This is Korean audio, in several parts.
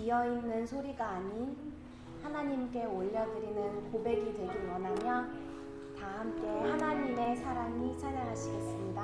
비어있는 소리가 아닌 하나님께 올려드리는 고백이 되길 원하며 다 함께 하나님의 사랑이 찬양하시겠습니다.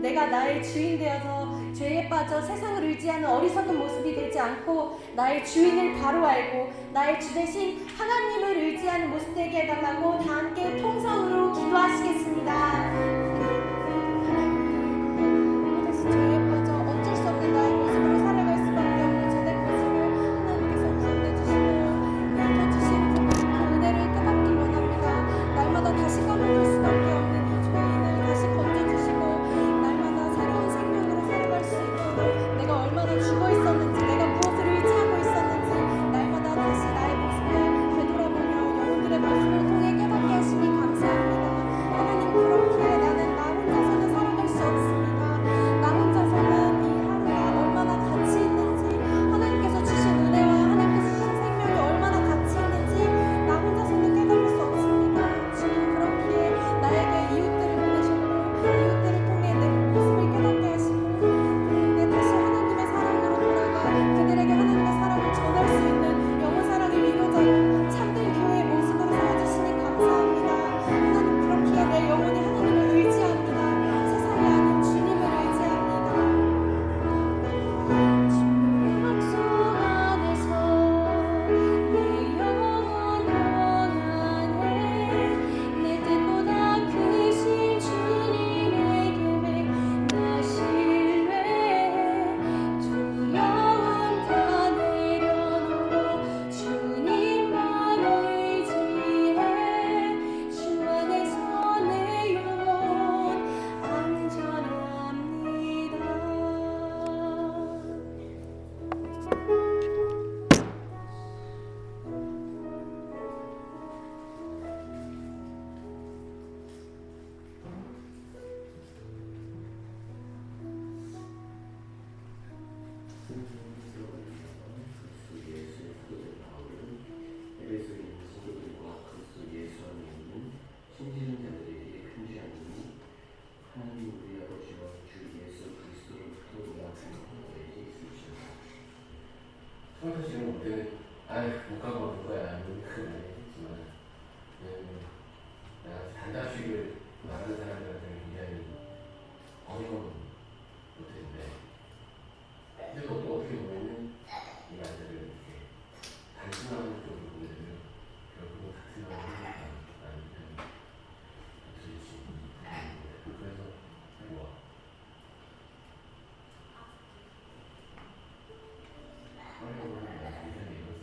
내가 나의 주인 되어서 죄에 빠져 세상을 의지하는 어리석은 모습이 되지 않고 나의 주인을 바로 알고 나의 주 대신 하나님을 의지하는 모습 되게 해달라고 다 함께 통성으로 기도하시겠습니다. 그래서 죄에 빠져 어쩔 수 없는 나의 모습으로 살아갈 수밖에 없는 죄된 모습을 하나님께서 구원해 주시고 일으켜주신 그 은혜를 깨닫기 원합니다. 날마다 다시 까먹을 수밖에 없는 이 죄인을 다시 건져주시고 날마다 새로운 생명으로 살아갈 수 있도록 내가 얼마나 죽어 있었는지 내가 무엇을 의지하고 있었는지 날마다 다시 나의 모습을 되돌아보며 영혼들의 모습을 통해 깨닫게 하시니 감사합니다. 하나님 그렇기에 나는 나 혼자서는 살아갈 수 없습니다. 나 혼자서는 이 하루가 얼마나 가치 있는지 하나님께서 주신 은혜와 하나님께서 주신 생명이 얼마나 가치 있는지 나 혼자서는 깨달을 수 없습니다. 주님 그렇기에 나에게 이웃들을 보내셨고 이웃들을 통해 내 모습을 깨닫게 하시고 그들에게 다시 하나님의 사랑으로 돌아가 그들에게 하나님의 사랑을 전할 수 있는 영혼 사랑의 위로자로 참된 교회의 모습으로 세워주시니 감사합니다. 하나님 그렇기에 내 영혼이 하나님을 의지합니다. 세상이 아닌 주님을 의지합니다. 주의 약속 안에서 내 영혼 평안해 내 뜻보다 크신 주님의 계획 나 신뢰해 두려움 다 내려놓고 주님만 의지해 주 안에서 내 영혼 안전합니다. 에베소에 있는 성도들과 그리스도 예수 안에 있는 신지는 자들에게 편지하노니 하나님 우리 아버지와 주 예수 그리스도로부터 약속한 너에게 있으시오다. 처음부터 지금 무대는 못 가고 오는 거야. 너무 큰 말이지만 내가 단답식을 말하는 사람들한테는 굉장히 어려운 무대인데 근데 또 어떻게 보면은 이 말들을 이렇게 단순한 쪽으로 보내면 결국은 같은 말을 하니까 나는 들리지 그래서 좋아. 어려운 말 굉장히 이것을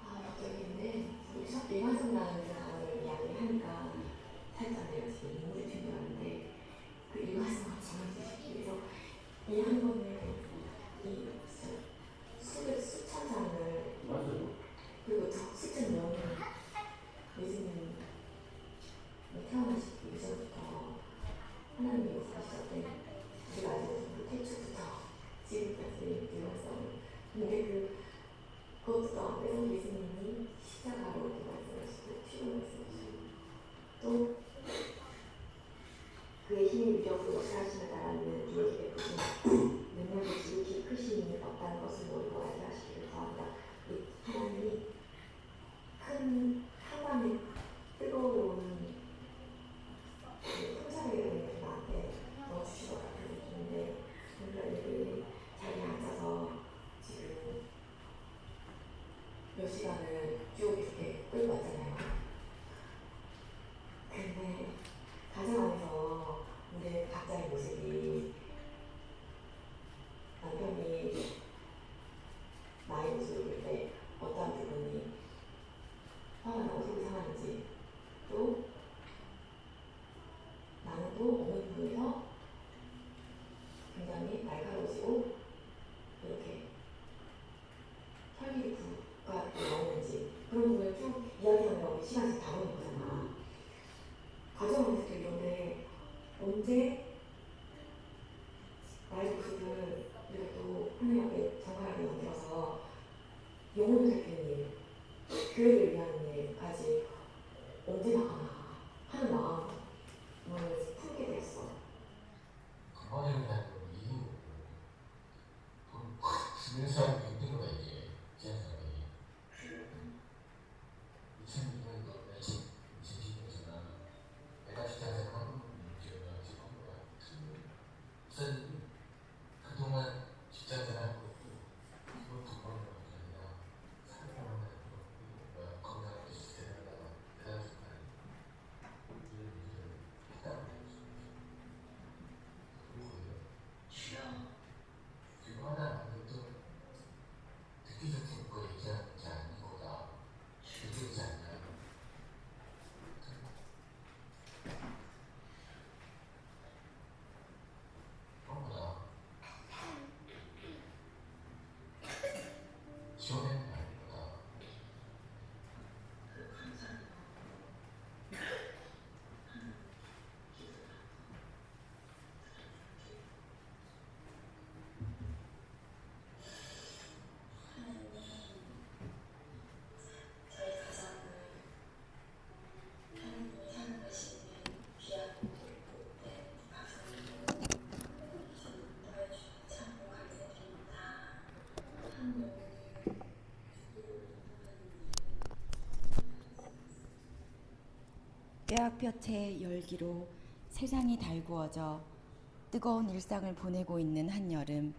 갑자기인데 우리 첫 이완성라는 사람을 이야기하니까 살짝 내가 지금 인물이 튕겨나는데 그 이완성을 정해주시기 위해서 이 한 번을 이 수천 장을 맞아요. 그리고 수천 명이 예수님 태어나시기 이전부터 하나님이 역사하셨대. 우리가 알고 있는 태초부터 지금까지 이완성을 근데 그것도 안 돼서 예수님이 십자가로 이렇게 말씀하시고 피로 말씀하시고 또 그의 힘의 위력으로 역사하시는 나라는 누구에게 보시면 능력이 지극히 크신 힘이 없다는 것을 모르고 알게 하시기를 구합니다. 하나님이 큰 한밤에 뜨거운 풍차를 나한테 넣어주실 것 같은 느낌인데 우리가 여기 자리에 앉아서 지금 몇 시간을 쭉 이렇게 끌고 왔잖아요. 근데 가정 안에서 우리 각자의 모습이 지원해 나이다. 뼈아볕의 열기로 세상이 달구어져 뜨거운 일상을 보내고 있는 한여름,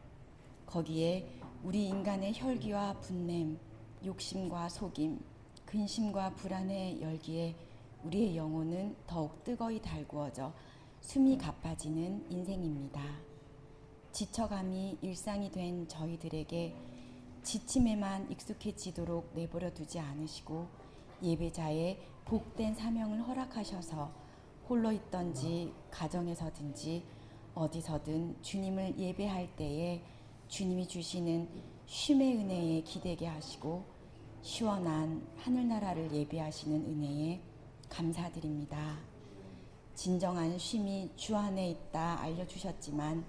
거기에 우리 인간의 혈기와 분냄, 욕심과 속임, 근심과 불안의 열기에 우리의 영혼은 더욱 뜨거이 달구어져 숨이 가빠지는 인생입니다. 지쳐감이 일상이 된 저희들에게 지침에만 익숙해지도록 내버려 두지 않으시고 예배자의 복된 사명을 허락하셔서 홀로 있던지 가정에서든지 어디서든 주님을 예배할 때에 주님이 주시는 쉼의 은혜에 기대게 하시고 시원한 하늘나라를 예배하시는 은혜에 감사드립니다. 진정한 쉼이 주 안에 있다 알려주셨지만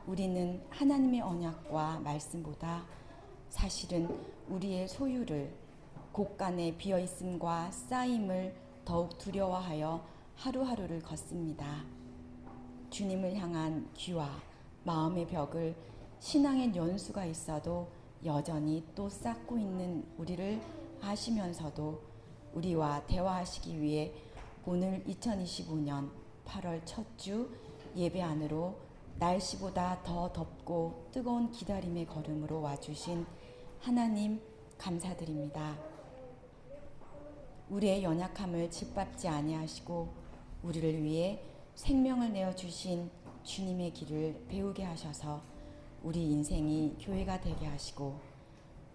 우리는 하나님의 언약과 말씀보다 사실은 우리의 소유를 곳간에 비어있음과 쌓임을 더욱 두려워하여 하루하루를 걷습니다. 주님을 향한 귀와 마음의 벽을 신앙의 연수가 있어도 여전히 또 쌓고 있는 우리를 아시면서도 우리와 대화하시기 위해 오늘 2025년 8월 첫 주 예배 안으로 날씨보다 더 덥고 뜨거운 기다림의 걸음으로 와주신 하나님 감사드립니다. 우리의 연약함을 짓밟지 아니하시고 우리를 위해 생명을 내어주신 주님의 길을 배우게 하셔서 우리 인생이 교회가 되게 하시고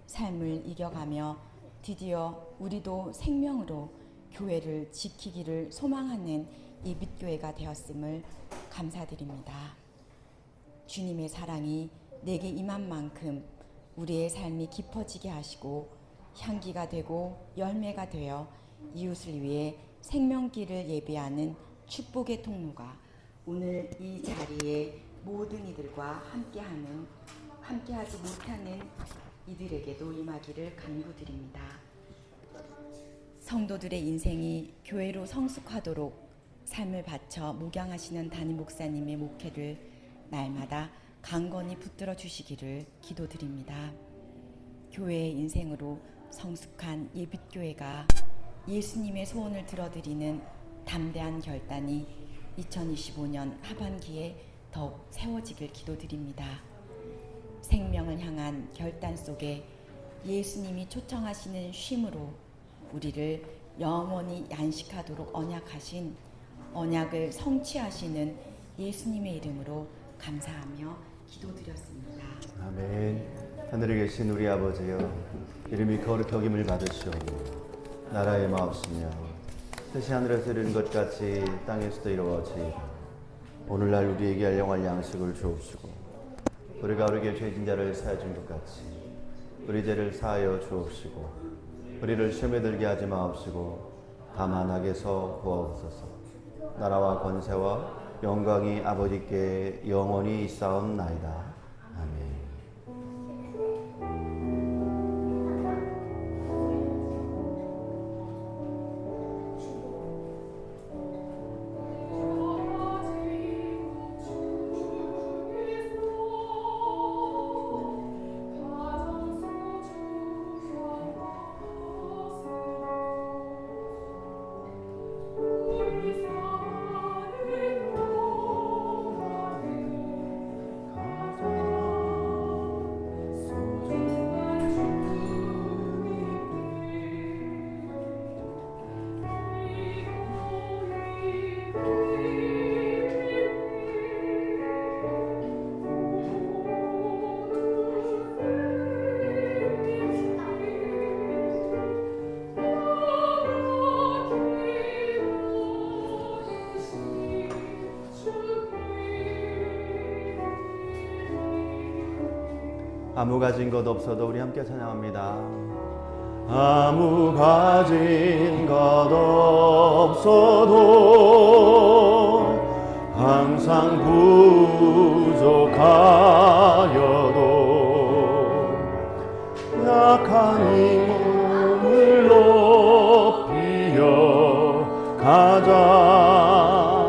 삶을 이겨가며 드디어 우리도 생명으로 교회를 지키기를 소망하는 예빛교회가 되었음을 감사드립니다. 주님의 사랑이 내게 임한 만큼 우리의 삶이 깊어지게 하시고 향기가 되고 열매가 되어 이웃을 위해 생명길을 예배하는 축복의 통로가 오늘 이 자리에 모든 이들과 함께하지 못하는 이들에게도 임하기를 간구드립니다. 성도들의 인생이 교회로 성숙하도록 삶을 바쳐 목양하시는 담임 목사님의 목회를 날마다 강건히 붙들어 주시기를 기도드립니다. 교회의 인생으로 성숙한 예빛교회가 예수님의 소원을 들어드리는 담대한 결단이 2025년 하반기에 더욱 세워지길 기도드립니다. 생명을 향한 결단 속에 예수님이 초청하시는 쉼으로 우리를 영원히 안식하도록 언약하신 언약을 성취하시는 예수님의 이름으로 감사하며 기도드렸습니다. 아멘. 하늘에 계신 우리 아버지여, 이름이 거룩히 여김을 받으시오며 나라의 마옵시며 뜻이 하늘에서 이루는 것 같이 땅에서도 이루어지이다. 오늘날 우리에게 할 영할 양식을 주옵시고 우리가 우리에게 죄진 자를 사하여 준 것 같이 우리 죄를 사하여 주옵시고 우리를 시험에 들게 하지 마옵시고 다만 악에서 구하옵소서. 나라와 권세와 영광이 아버지께 영원히 있사옵나이다. 아멘. 아무 가진 것 없어도 우리 함께 찬양합니다. 아무 가진 것 없어도 항상 부족하여도 약한 이 몸을 높이어 가자.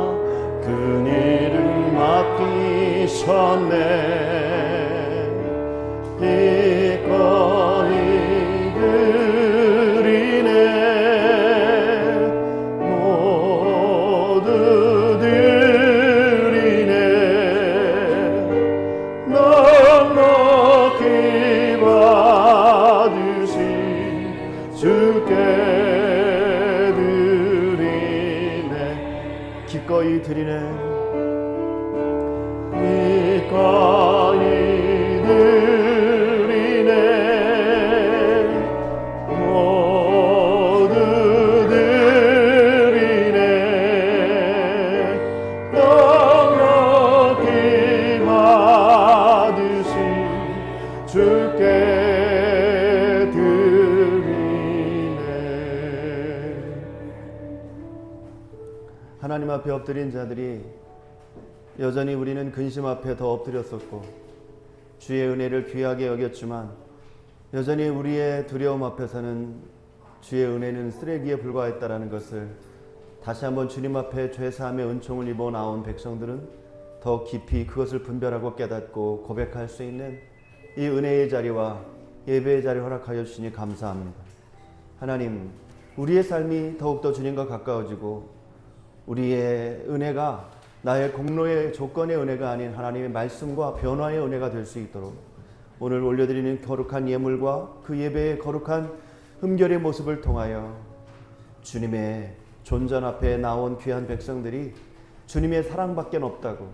큰 일을 맡기셨네. 기꺼이 드리네. 모두 드리네. 넉넉히 받으신 주께 드리네. 기꺼이 드리네. 기꺼이 드리네. 모두 드리네. 넉넉히 받으신 주께 드리네. 하나님 앞에 엎드린 자들이 여전히 우리는 근심 앞에 더 엎드렸었고 주의 은혜를 귀하게 여겼지만 여전히 우리의 두려움 앞에서는 주의 은혜는 쓰레기에 불과했다라는 것을 다시 한번 주님 앞에 죄사함의 은총을 입어 나온 백성들은 더 깊이 그것을 분별하고 깨닫고 고백할 수 있는 이 은혜의 자리와 예배의 자리 허락하여 주시니 감사합니다. 하나님, 우리의 삶이 더욱더 주님과 가까워지고 우리의 은혜가 나의 공로의 조건의 은혜가 아닌 하나님의 말씀과 변화의 은혜가 될 수 있도록 오늘 올려드리는 거룩한 예물과 그 예배의 거룩한 흠결의 모습을 통하여 주님의 존전 앞에 나온 귀한 백성들이 주님의 사랑밖에 없다고,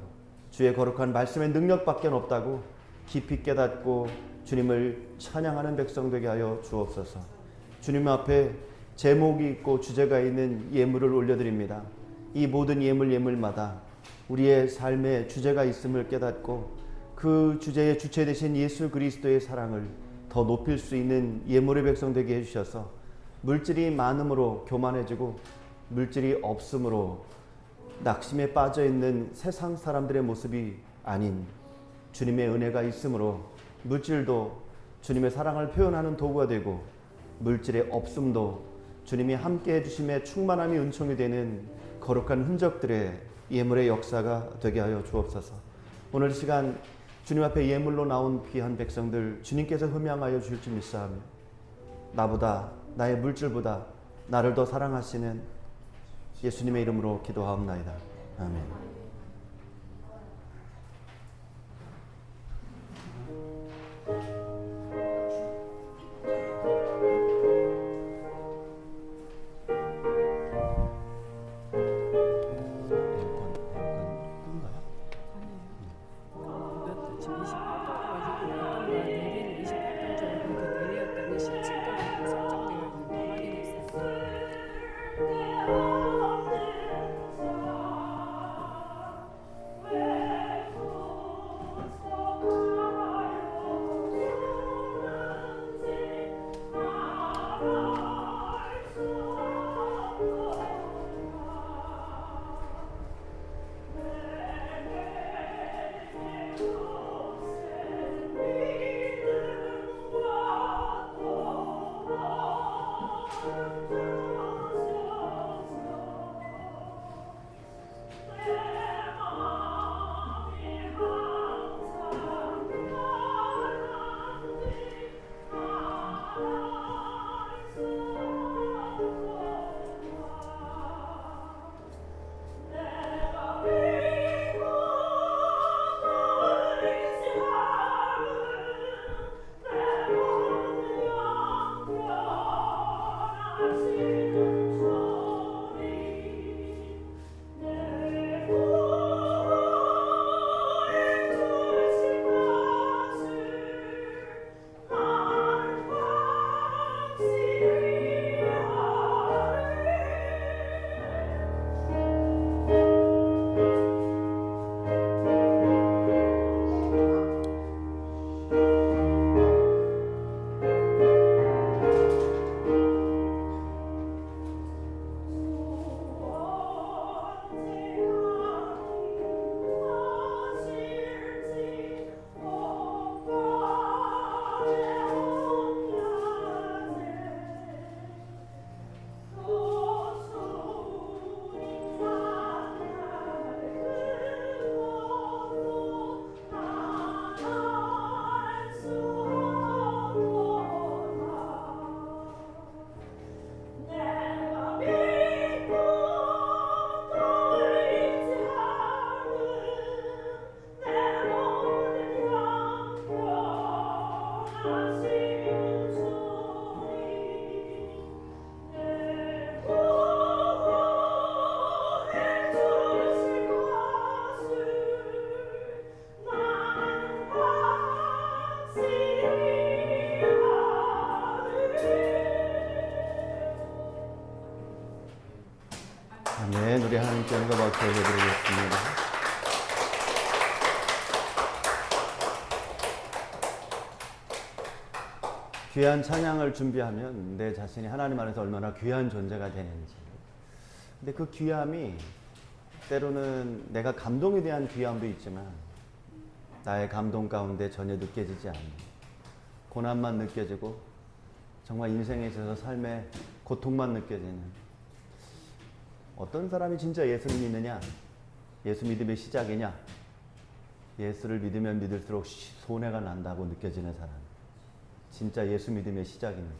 주의 거룩한 말씀의 능력밖에 없다고 깊이 깨닫고 주님을 찬양하는 백성 되게 하여 주옵소서. 주님 앞에 제목이 있고 주제가 있는 예물을 올려드립니다. 이 모든 예물마다 우리의 삶에 주제가 있음을 깨닫고 그 주제의 주체 되신 예수 그리스도의 사랑을 더 높일 수 있는 예물의 백성 되게 해주셔서 물질이 많음으로 교만해지고 물질이 없음으로 낙심에 빠져있는 세상 사람들의 모습이 아닌 주님의 은혜가 있음으로 물질도 주님의 사랑을 표현하는 도구가 되고 물질의 없음도 주님이 함께 해주심에 충만함이 은총이 되는 거룩한 흔적들의 예물의 역사가 되게 하여 주옵소서. 오늘 시간 주님 앞에 예물로 나온 귀한 백성들 주님께서 흠양하여 주실 줄 믿사오며 나보다 나의 물질보다 나를 더 사랑하시는 예수님의 이름으로 기도하옵나이다. 아멘. 함께 한가 박수 해드리겠습니다. 귀한 찬양을 준비하면 내 자신이 하나님 안에서 얼마나 귀한 존재가 되는지. 근데 그 귀함이 때로는 내가 감동에 대한 귀함도 있지만 나의 감동 가운데 전혀 느껴지지 않는 고난만 느껴지고 정말 인생에 있어서 삶의 고통만 느껴지는, 어떤 사람이 진짜 예수를 믿느냐, 예수 믿음의 시작이냐, 예수를 믿으면 믿을수록 손해가 난다고 느껴지는 사람, 진짜 예수 믿음의 시작입니다.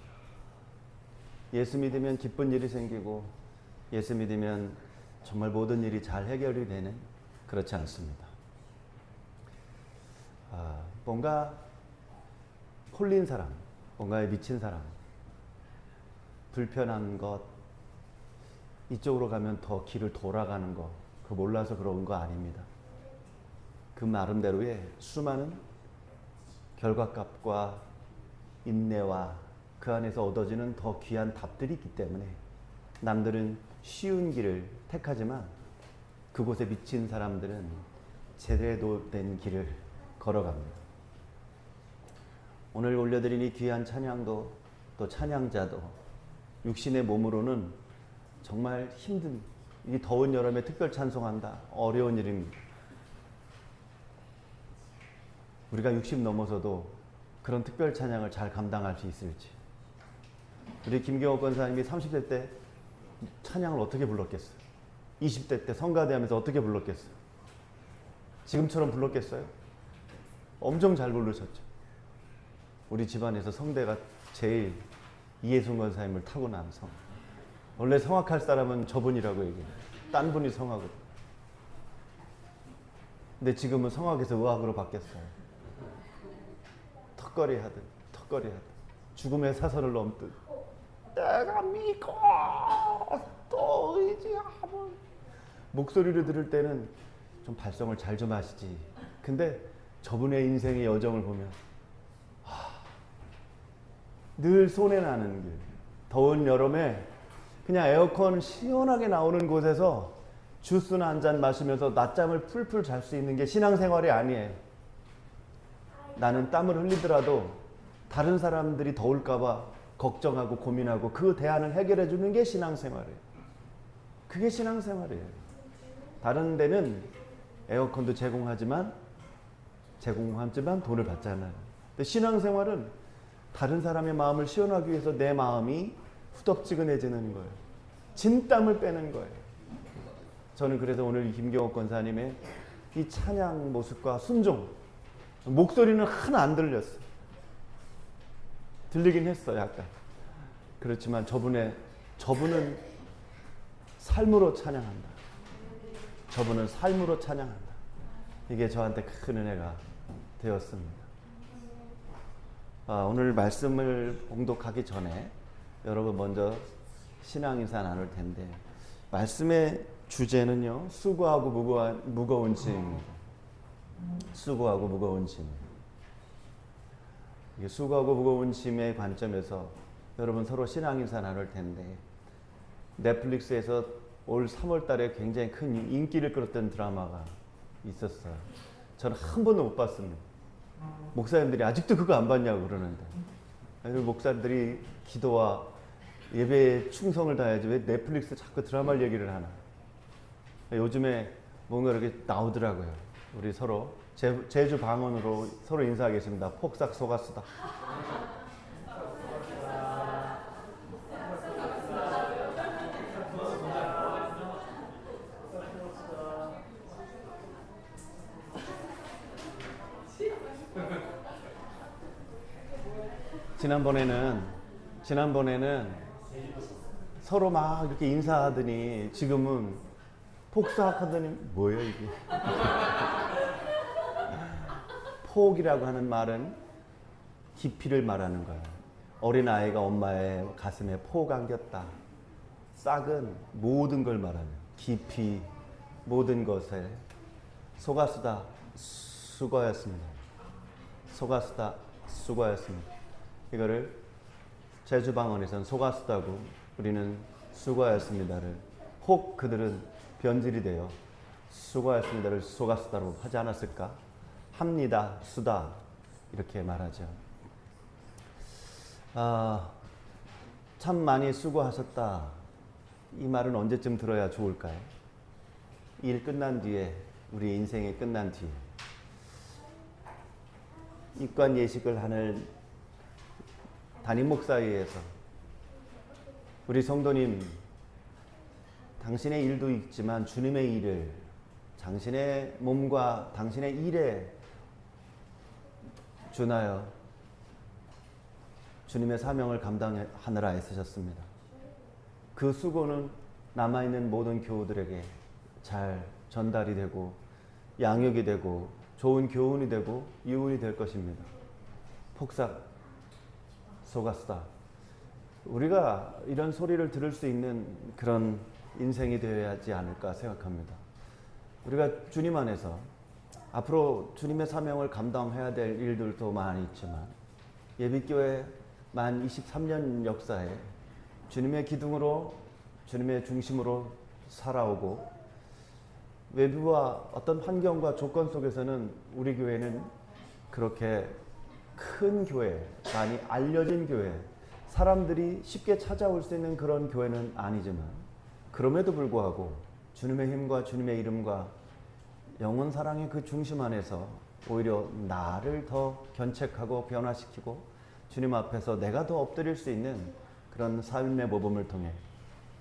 예수 믿으면 기쁜 일이 생기고 예수 믿으면 정말 모든 일이 잘 해결이 되는, 그렇지 않습니다. 뭔가 홀린 사람, 뭔가에 미친 사람, 불편한 것, 이쪽으로 가면 더 길을 돌아가는 거, 그거 몰라서 그런 거 아닙니다. 그 나름대로의 수많은 결과값과 인내와 그 안에서 얻어지는 더 귀한 답들이 있기 때문에 남들은 쉬운 길을 택하지만 그곳에 미친 사람들은 제대로 된 길을 걸어갑니다. 오늘 올려드린 이 귀한 찬양도, 또 찬양자도 육신의 몸으로는 정말 힘든, 이 더운 여름에 특별 찬송한다, 어려운 일입니다. 우리가 60 넘어서도 그런 특별 찬양을 잘 감당할 수 있을지. 우리 김경옥 권사님이 30대 때 찬양을 어떻게 불렀겠어요? 20대 때 성가대하면서 어떻게 불렀겠어요? 지금처럼 불렀겠어요? 엄청 잘 부르셨죠. 우리 집안에서 성대가 제일 이혜순 권사님을 타고난 성. 원래 성악할 사람은 저분이라고 얘기해요. 딴 분이 성악을. 근데 지금은 성악에서 의학으로 바뀌었어요. 턱걸이 하듯 죽음의 사선을 넘듯 내가 믿고 또 의지하면, 목소리를 들을 때는 좀 발성을 잘 좀 하시지. 근데 저분의 인생의 여정을 보면 늘 손해나는 길, 더운 여름에 그냥 에어컨 시원하게 나오는 곳에서 주스나 한 잔 마시면서 낮잠을 풀풀 잘 수 있는 게 신앙생활이 아니에요. 나는 땀을 흘리더라도 다른 사람들이 더울까봐 걱정하고 고민하고 그 대안을 해결해 주는 게 신앙생활이에요. 그게 신앙생활이에요. 다른 데는 에어컨도 제공하지만 돈을 받잖아요. 근데 신앙생활은 다른 사람의 마음을 시원하기 위해서 내 마음이 후덥지근해지는 거예요. 진땀을 빼는 거예요. 저는 그래서 오늘 김경옥 권사님의 이 찬양 모습과 순종, 목소리는 하나 안 들렸어요. 들리긴 했어, 약간. 그렇지만 저분은 삶으로 찬양한다. 저분은 삶으로 찬양한다. 이게 저한테 큰 은혜가 되었습니다. 오늘 말씀을 봉독하기 전에 여러분 먼저 신앙인사 나눌 텐데, 말씀의 주제는요, 수고하고 무거운 짐입니다. 수고하고 무거운 짐. 이게 수고하고 무거운 짐의 관점에서 여러분 서로 신앙인사 나눌 텐데, 넷플릭스에서 올 3월 달에 굉장히 큰 인기를 끌었던 드라마가 있었어요. 저는 한 번도 못 봤습니다. 목사님들이 아직도 그거 안 봤냐고 그러는데, 목사님들이 기도와 예배에 충성을 다해야지 왜 넷플릭스 자꾸 드라마를 얘기를 하나. 요즘에 뭔가 이렇게 나오더라고요. 우리 서로 제주 방언으로 서로 인사하겠습니다. 폭삭 속았수다. 지난번에는 서로 막 이렇게 인사하더니 지금은 폭삭하더니 뭐예요 이게? 폭이라고 하는 말은 깊이를 말하는 거예요. 어린아이가 엄마의 가슴에 폭 안겼다. 싹은 모든 걸 말하는, 깊이, 모든 것에. 속았수다, 수고하였습니다. 속았수다, 수고하였습니다. 이거를 제주방언에서는 속았수다고, 우리는 수고하였습니다를, 혹 그들은 변질이 돼요. 수고하셨습니다를 수고하셨다고 하지 않았을까? 합니다, 수다 이렇게 말하죠. 참 많이 수고하셨다. 이 말은 언제쯤 들어야 좋을까요? 일 끝난 뒤에, 우리 인생이 끝난 뒤에 입관 예식을 하는 담임 목사회에서 우리 성도님, 당신의 일도 있지만 주님의 일을 당신의 몸과 당신의 일에 준하여 주님의 사명을 감당하느라 애쓰셨습니다. 그 수고는 남아있는 모든 교우들에게 잘 전달이 되고 양육이 되고 좋은 교훈이 되고 유훈이 될 것입니다. 폭삭 속았다. 우리가 이런 소리를 들을 수 있는 그런 인생이 되어야 하지 않을까 생각합니다. 우리가 주님 안에서 앞으로 주님의 사명을 감당해야 될 일들도 많이 있지만 예비교회 만 23년 역사에 주님의 기둥으로 주님의 중심으로 살아오고 외부와 어떤 환경과 조건 속에서는 우리 교회는 그렇게 큰 교회, 많이 알려진 교회, 사람들이 쉽게 찾아올 수 있는 그런 교회는 아니지만 그럼에도 불구하고 주님의 힘과 주님의 이름과 영원 사랑의 그 중심 안에서 오히려 나를 더 견책하고 변화시키고 주님 앞에서 내가 더 엎드릴 수 있는 그런 삶의 모범을 통해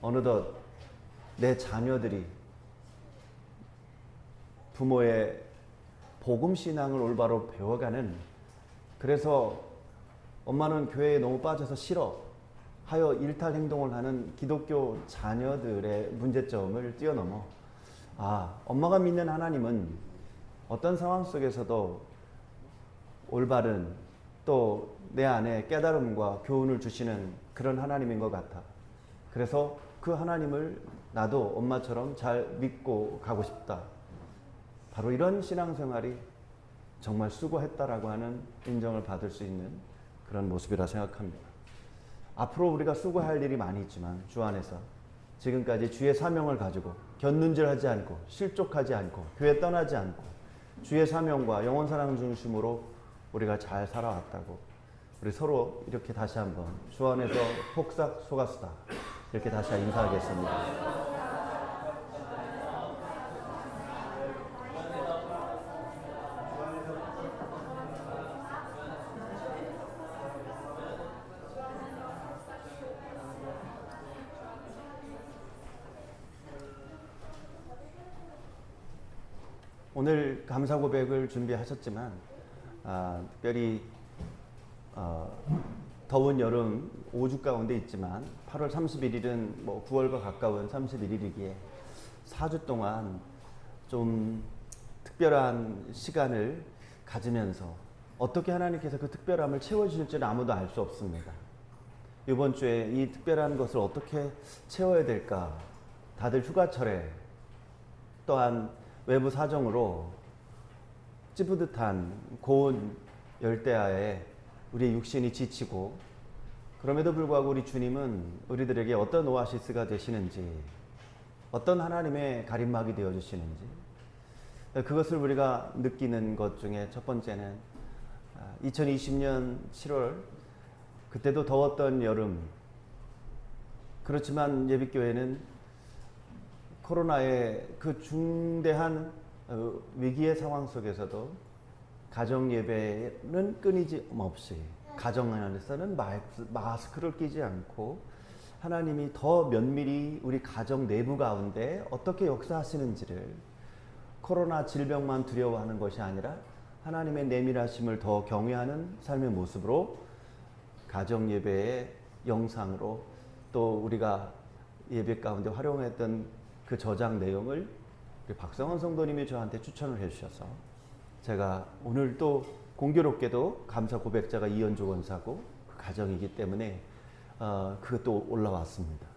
어느덧 내 자녀들이 부모의 복음신앙을 올바로 배워가는, 그래서 엄마는 교회에 너무 빠져서 싫어 하여 일탈 행동을 하는 기독교 자녀들의 문제점을 뛰어넘어 엄마가 믿는 하나님은 어떤 상황 속에서도 올바른 또 내 안에 깨달음과 교훈을 주시는 그런 하나님인 것 같아. 그래서 그 하나님을 나도 엄마처럼 잘 믿고 가고 싶다. 바로 이런 신앙생활이 정말 수고했다라고 하는 인정을 받을 수 있는 그런 모습이라 생각합니다. 앞으로 우리가 수고할 일이 많이 있지만 주 안에서 지금까지 주의 사명을 가지고 곁눈질하지 않고 실족하지 않고 교회 떠나지 않고 주의 사명과 영원 사랑 중심으로 우리가 잘 살아왔다고, 우리 서로 이렇게 다시 한번 주 안에서 폭삭 속았다 이렇게 다시 인사하겠습니다. 오늘 감사 고백을 준비하셨지만 특별히 더운 여름 5주 가운데 있지만 8월 31일은 뭐 9월과 가까운 31일이기에 4주 동안 좀 특별한 시간을 가지면서 어떻게 하나님께서 그 특별함을 채워주실지는 아무도 알 수 없습니다. 이번 주에 이 특별한 것을 어떻게 채워야 될까? 다들 휴가철에 또한 외부 사정으로 찌뿌듯한 고온 열대야에 우리 육신이 지치고, 그럼에도 불구하고 우리 주님은 우리들에게 어떤 오아시스가 되시는지, 어떤 하나님의 가림막이 되어주시는지, 그것을 우리가 느끼는 것 중에 첫 번째는 2020년 7월 그때도 더웠던 여름, 그렇지만 예비교회는 코로나의 그 중대한 위기의 상황 속에서도 가정 예배는 끊이지 없이 가정 안에서는 마스크를 끼지 않고 하나님이 더 면밀히 우리 가정 내부 가운데 어떻게 역사하시는지를, 코로나 질병만 두려워하는 것이 아니라 하나님의 내밀하심을 더 경외하는 삶의 모습으로 가정 예배의 영상으로 또 우리가 예배 가운데 활용했던 그 저장 내용을 우리 박성원 성도님이 저한테 추천을 해주셔서 제가 오늘 또 공교롭게도 감사 고백자가 이현주 원사고 그 가정이기 때문에 그것도 올라왔습니다.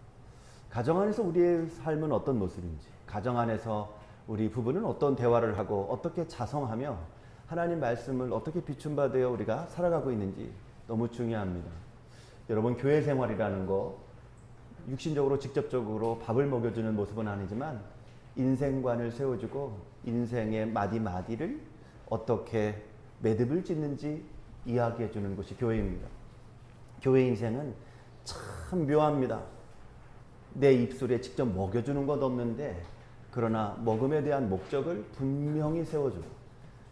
가정 안에서 우리의 삶은 어떤 모습인지, 가정 안에서 우리 부부는 어떤 대화를 하고 어떻게 자성하며 하나님 말씀을 어떻게 비춘 바 되어 우리가 살아가고 있는지 너무 중요합니다. 여러분, 교회 생활이라는 거 육신적으로 직접적으로 밥을 먹여주는 모습은 아니지만 인생관을 세워주고 인생의 마디마디를 어떻게 매듭을 짓는지 이야기해 주는 곳이 교회입니다. 교회 인생은 참 묘합니다. 내 입술에 직접 먹여주는 것 없는데 그러나 먹음에 대한 목적을 분명히 세워주고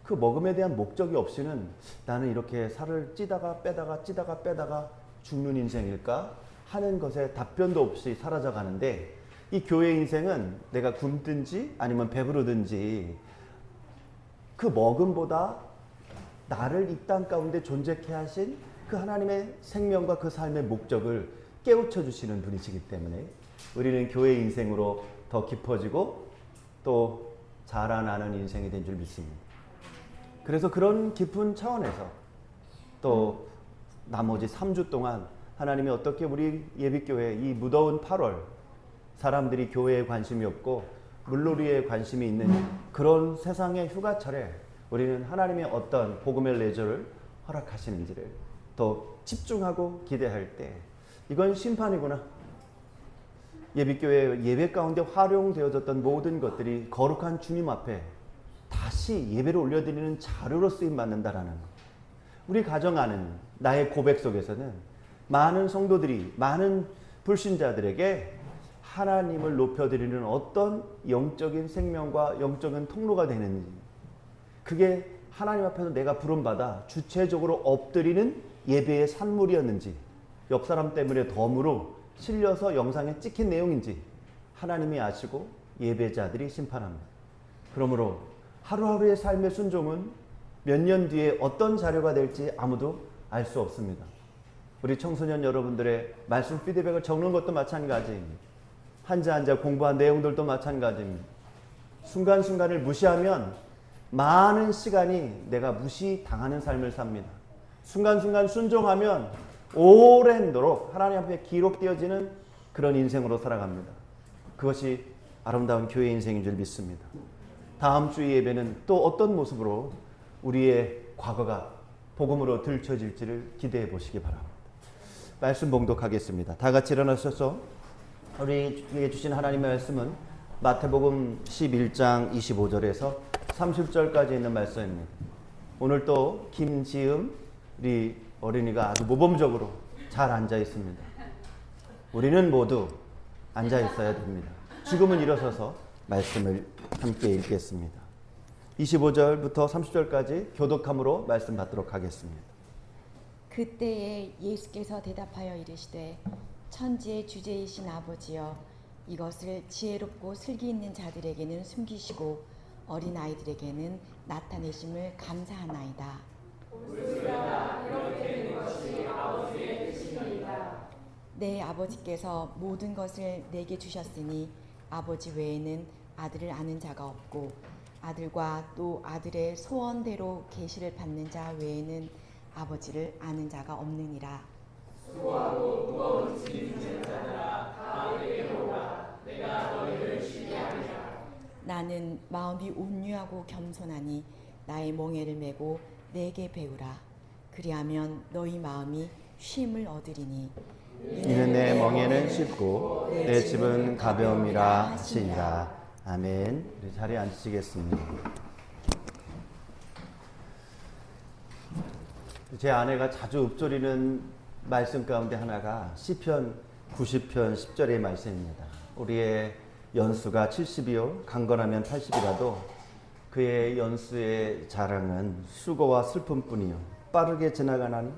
그 먹음에 대한 목적이 없이는 나는 이렇게 살을 찌다가 빼다가 죽는 인생일까 하는 것에 답변도 없이 사라져 가는데 이 교회 인생은 내가 굶든지 아니면 배부르든지 그 먹음보다 나를 이 땅 가운데 존재케 하신 그 하나님의 생명과 그 삶의 목적을 깨우쳐 주시는 분이시기 때문에 우리는 교회 인생으로 더 깊어지고 또 자라나는 인생이 된 줄 믿습니다. 그래서 그런 깊은 차원에서 또 나머지 3주 동안 하나님이 어떻게 우리 예비교회 이 무더운 8월 사람들이 교회에 관심이 없고 물놀이에 관심이 있는 그런 세상의 휴가철에 우리는 하나님의 어떤 복음의 레저를 허락하시는지를 더 집중하고 기대할 때 이건 심판이구나. 예비교회 예배 가운데 활용되어졌던 모든 것들이 거룩한 주님 앞에 다시 예배를 올려드리는 자료로 쓰임받는다라는 것. 우리 가정 안은 나의 고백 속에서는 많은 성도들이 많은 불신자들에게 하나님을 높여드리는 어떤 영적인 생명과 영적인 통로가 되는지 그게 하나님 앞에서 내가 부름받아 주체적으로 엎드리는 예배의 산물이었는지 옆 사람 때문에 덤으로 실려서 영상에 찍힌 내용인지 하나님이 아시고 예배자들이 심판합니다. 그러므로 하루하루의 삶의 순종은 몇 년 뒤에 어떤 자료가 될지 아무도 알 수 없습니다. 우리 청소년 여러분들의 말씀 피드백을 적는 것도 마찬가지입니다. 한자 공부한 내용들도 마찬가지입니다. 순간순간을 무시하면 많은 시간이 내가 무시당하는 삶을 삽니다. 순간순간 순종하면 오랜도록 하나님 앞에 기록되어지는 그런 인생으로 살아갑니다. 그것이 아름다운 교회 인생인 줄 믿습니다. 다음 주 예배는 또 어떤 모습으로 우리의 과거가 복음으로 들춰질지를 기대해 보시기 바랍니다. 말씀 봉독하겠습니다. 다 같이 일어나셔서 우리에게 주신 하나님의 말씀은 마태복음 11장 25절에서 30절까지 있는 말씀입니다. 오늘 또 김지음 우리 어린이가 아주 모범적으로 잘 앉아 있습니다. 우리는 모두 앉아 있어야 됩니다. 지금은 일어서서 말씀을 함께 읽겠습니다. 25절부터 30절까지 교독함으로 말씀 받도록 하겠습니다. 그때에 예수께서 대답하여 이르시되 천지의 주제이신 아버지여 이것을 지혜롭고 슬기 있는 자들에게는 숨기시고 어린 아이들에게는 나타내심을 감사하나이다. 내 아버지께서 모든 것을 내게 주셨으니 아버지 외에는 아들을 아는 자가 없고 아들과 또 아들의 소원대로 계시를 받는 자 외에는 아버지를 아는 자가 없느니라. 수고하고 무거운 짐 지는 자들아 다 내게 오라. 내가 너희를 쉬게 하리라. 나는 마음이 온유하고 겸손하니 나의 멍에를 메고 내게 배우라. 그리하면 너희 마음이 쉼을 얻으리니 이는 내 멍에는 쉽고 내 짐은 가벼움이라 하시니라. 아멘. 우리 자리에 앉으시겠습니다. 제 아내가 자주 읊조리는 말씀 가운데 하나가 시편 90편 10절의 말씀입니다. 우리의 연수가 70이요 강건하면 80이라도 그의 연수의 자랑은 수고와 슬픔뿐이요 빠르게 지나가는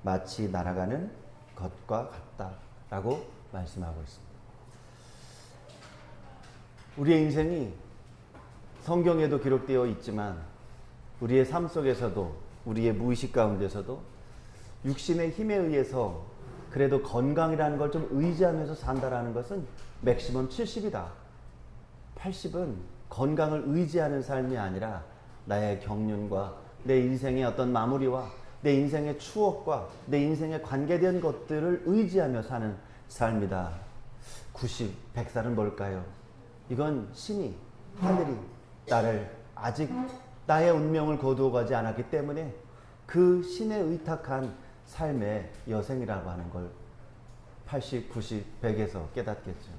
마치 날아가는 것과 같다라고 말씀하고 있습니다. 우리의 인생이 성경에도 기록되어 있지만 우리의 삶 속에서도 우리의 무의식 가운데서도 육신의 힘에 의해서 그래도 건강이라는 걸 좀 의지하면서 산다라는 것은 맥시멈 70이다. 80은 건강을 의지하는 삶이 아니라 나의 경륜과 내 인생의 어떤 마무리와 내 인생의 추억과 내 인생에 관계된 것들을 의지하며 사는 삶이다. 90, 100살은 뭘까요? 이건 신이, 하늘이 나를 아직 나의 운명을 거두어 가지 않았기 때문에 그 신에 의탁한 삶의 여생이라고 하는 걸 80, 90, 100에서 깨닫겠죠.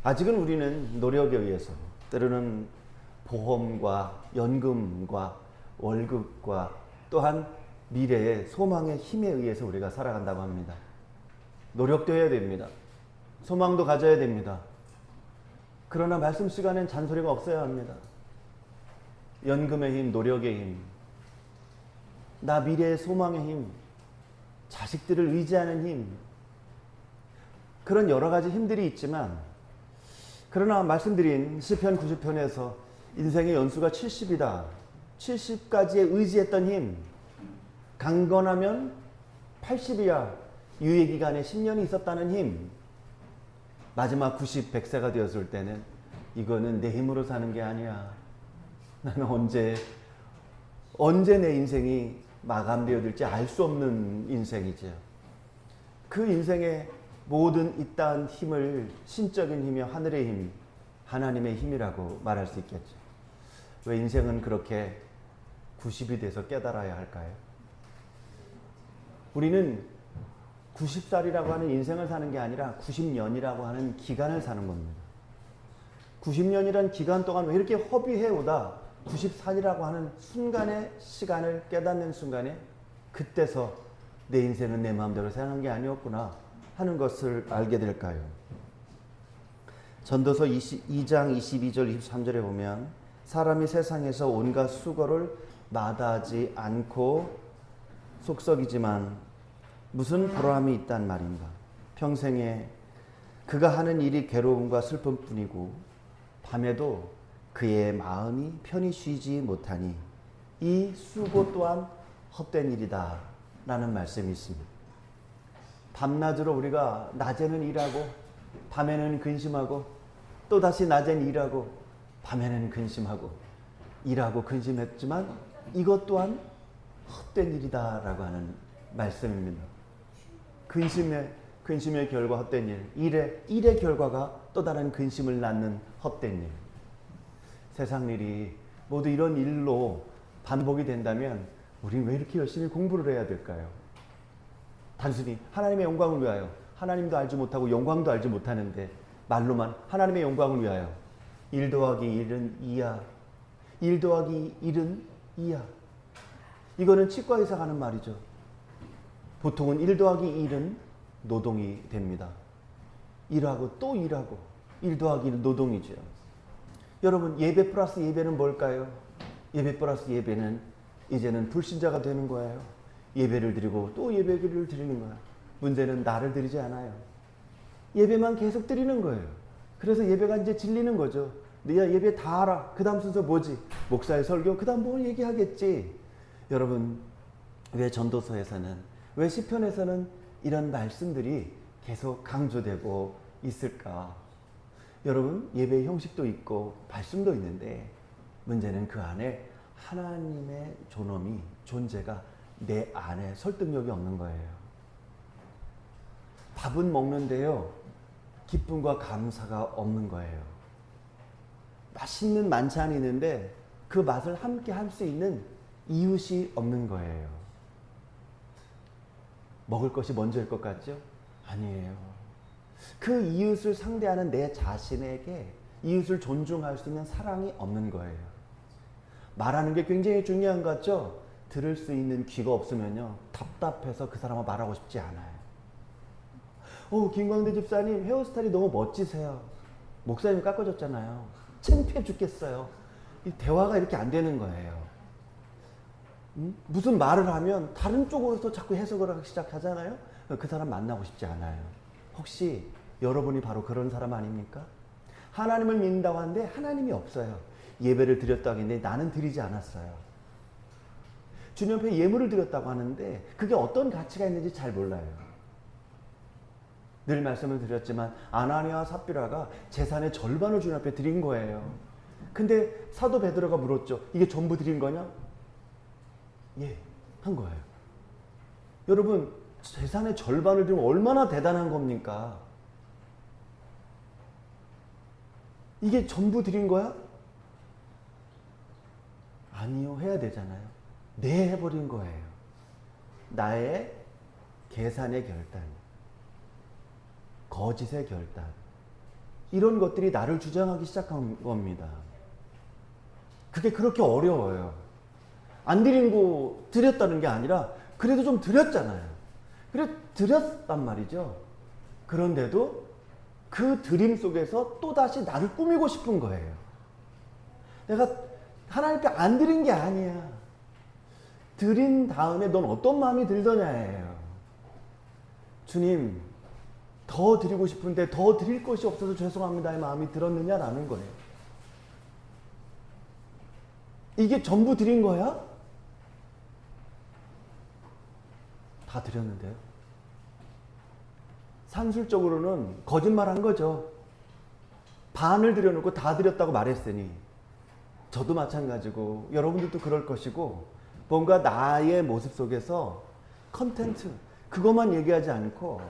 아직은 우리는 노력에 의해서, 때로는 보험과 연금과 월급과 또한 미래의 소망의 힘에 의해서 우리가 살아간다고 합니다. 노력도 해야 됩니다. 소망도 가져야 됩니다. 그러나 말씀 시간엔 잔소리가 없어야 합니다. 연금의 힘, 노력의 힘, 나 미래의 소망의 힘, 자식들을 의지하는 힘, 그런 여러 가지 힘들이 있지만, 그러나 말씀드린 시편 90편에서 인생의 연수가 70이다. 70까지의 의지했던 힘, 강건하면 80이야. 유예기간에 10년이 있었다는 힘, 마지막 90, 100세가 되었을 때는 이거는 내 힘으로 사는 게 아니야. 나는 언제 내 인생이 마감되어질지 알 수 없는 인생이죠. 그 인생의 모든 이떠한 힘을 신적인 힘이요 하늘의 힘, 하나님의 힘이라고 말할 수 있겠죠. 왜 인생은 그렇게 90이 돼서 깨달아야 할까요? 우리는 90살이라고 하는 인생을 사는 게 아니라 90년이라고 하는 기간을 사는 겁니다. 90년이란 기간 동안 왜 이렇게 허비해 오다 94이라고 하는 순간의 시간을 깨닫는 순간에 그때서 내 인생은 내 마음대로 생각한 게 아니었구나 하는 것을 알게 될까요? 전도서 2장 22절 23절에 보면 사람이 세상에서 온갖 수고를 마다하지 않고 속썩이지만 무슨 보람이 있단 말인가. 평생에 그가 하는 일이 괴로움과 슬픔뿐이고 밤에도 그의 마음이 편히 쉬지 못하니 이 수고 또한 헛된 일이다 라는 말씀이 있습니다. 밤낮으로 우리가 낮에는 일하고 밤에는 근심하고 또 다시 낮에는 일하고 밤에는 근심하고 일하고 근심했지만 이것 또한 헛된 일이다 라고 하는 말씀입니다. 근심의 결과 헛된 일, 일의 결과가 또 다른 근심을 낳는 헛된 일. 세상 일이 모두 이런 일로 반복이 된다면 우리는 왜 이렇게 열심히 공부를 해야 될까요? 단순히 하나님의 영광을 위하여, 하나님도 알지 못하고 영광도 알지 못하는데 말로만 하나님의 영광을 위하여 1 더하기 1은 2야. 1 더하기 1은 2야. 이거는 치과의사가 하는 말이죠. 보통은 1 더하기 1은 노동이 됩니다. 일하고 또 일하고 1 더하기 1은 노동이죠. 여러분, 예배 플러스 예배는 뭘까요? 예배 플러스 예배는 이제는 불신자가 되는 거예요. 예배를 드리고 또 예배를 드리는 거야. 문제는 나를 드리지 않아요. 예배만 계속 드리는 거예요. 그래서 예배가 이제 질리는 거죠. 내가 예배 다 알아. 그 다음 순서 뭐지? 목사의 설교? 그 다음 뭘 얘기하겠지? 여러분, 왜 전도서에서는, 왜 시편에서는 이런 말씀들이 계속 강조되고 있을까? 여러분, 예배의 형식도 있고 말씀도 있는데 문제는 그 안에 하나님의 존엄이, 존재가 내 안에 설득력이 없는 거예요. 밥은 먹는데요, 기쁨과 감사가 없는 거예요. 맛있는 만찬이 있는데 그 맛을 함께 할 수 있는 이웃이 없는 거예요. 먹을 것이 먼저일 것 같죠? 아니에요. 그 이웃을 상대하는 내 자신에게 이웃을 존중할 수 있는 사랑이 없는 거예요. 말하는 게 굉장히 중요한 것 같죠? 들을 수 있는 귀가 없으면요, 답답해서 그 사람과 말하고 싶지 않아요. 김광대 집사님 헤어스타일이 너무 멋지세요. 목사님 깎아줬잖아요. 창피해 죽겠어요. 이 대화가 이렇게 안 되는 거예요. 무슨 말을 하면 다른 쪽으로서 자꾸 해석을 하기 시작하잖아요. 그 사람 만나고 싶지 않아요. 혹시 여러분이 바로 그런 사람 아닙니까? 하나님을 믿는다고 하는데 하나님이 없어요. 예배를 드렸다고 했는데 나는 드리지 않았어요. 주님 앞에 예물을 드렸다고 하는데 그게 어떤 가치가 있는지 잘 몰라요. 늘 말씀을 드렸지만 아나니아와 삽비라가 재산의 절반을 주님 앞에 드린 거예요. 근데 사도 베드로가 물었죠. 이게 전부 드린 거냐? 예, 한 거예요. 여러분, 재산의 절반을 드리면 얼마나 대단한 겁니까? 이게 전부 드린 거야? 아니요, 해야 되잖아요. 네, 해버린 거예요. 나의 계산의 결단, 거짓의 결단, 이런 것들이 나를 주장하기 시작한 겁니다. 그게 그렇게 어려워요. 안 드린 거 드렸다는 게 아니라 그래도 좀 드렸잖아요. 그래 드렸단 말이죠. 그런데도 그 드림 속에서 또다시 나를 꾸미고 싶은 거예요. 내가 하나님께 안 드린 게 아니야. 드린 다음에 넌 어떤 마음이 들더냐예요. 주님, 더 드리고 싶은데 더 드릴 것이 없어서 죄송합니다의 마음이 들었느냐라는 거예요. 이게 전부 드린 거야? 다 드렸는데요. 산술적으로는 거짓말한 거죠. 반을 드려놓고 다 드렸다고 말했으니 저도 마찬가지고 여러분들도 그럴 것이고 뭔가 나의 모습 속에서 컨텐츠 그것만 얘기하지 않고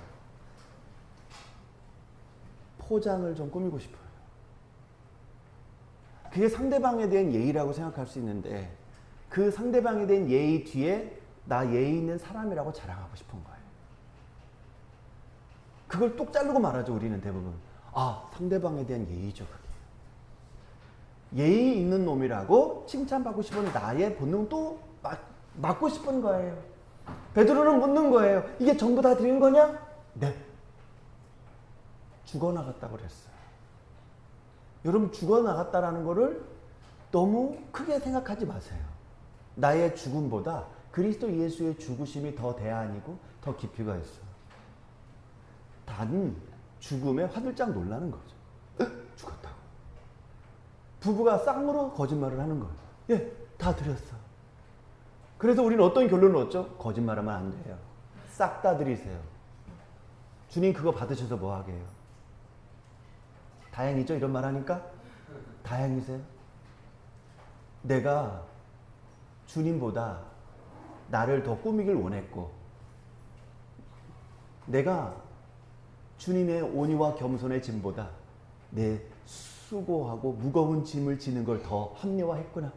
포장을 좀 꾸미고 싶어요. 그게 상대방에 대한 예의라고 생각할 수 있는데 그 상대방에 대한 예의 뒤에 나 예의 있는 사람이라고 자랑하고 싶은 거예요. 그걸 똑 자르고 말하죠. 우리는 대부분. 아, 상대방에 대한 예의죠. 그게. 예의 있는 놈이라고 칭찬받고 싶은 나의 본능은 또 맞고 싶은 거예요. 베드로는 묻는 거예요. 이게 전부 다 드린 거냐? 네. 죽어나갔다고 그랬어요. 여러분, 죽어나갔다라는 거를 너무 크게 생각하지 마세요. 나의 죽음보다 그리스도 예수의 죽으심이 더 대안이고 더 깊이가 있어요. 단 죽음에 화들짝 놀라는 거죠. 죽었다고. 부부가 쌍으로 거짓말을 하는 거예요. 예, 다 드렸어. 그래서 우리는 어떤 결론을 얻죠? 거짓말하면 안 돼요. 싹 다 드리세요. 주님 그거 받으셔서 뭐 하게요? 다행이죠? 이런 말 하니까? 다행이세요? 내가 주님보다 나를 더 꾸미길 원했고 내가 주님의 온유와 겸손의 짐보다 내 수고하고 무거운 짐을 지는 걸 더 합리화했구나.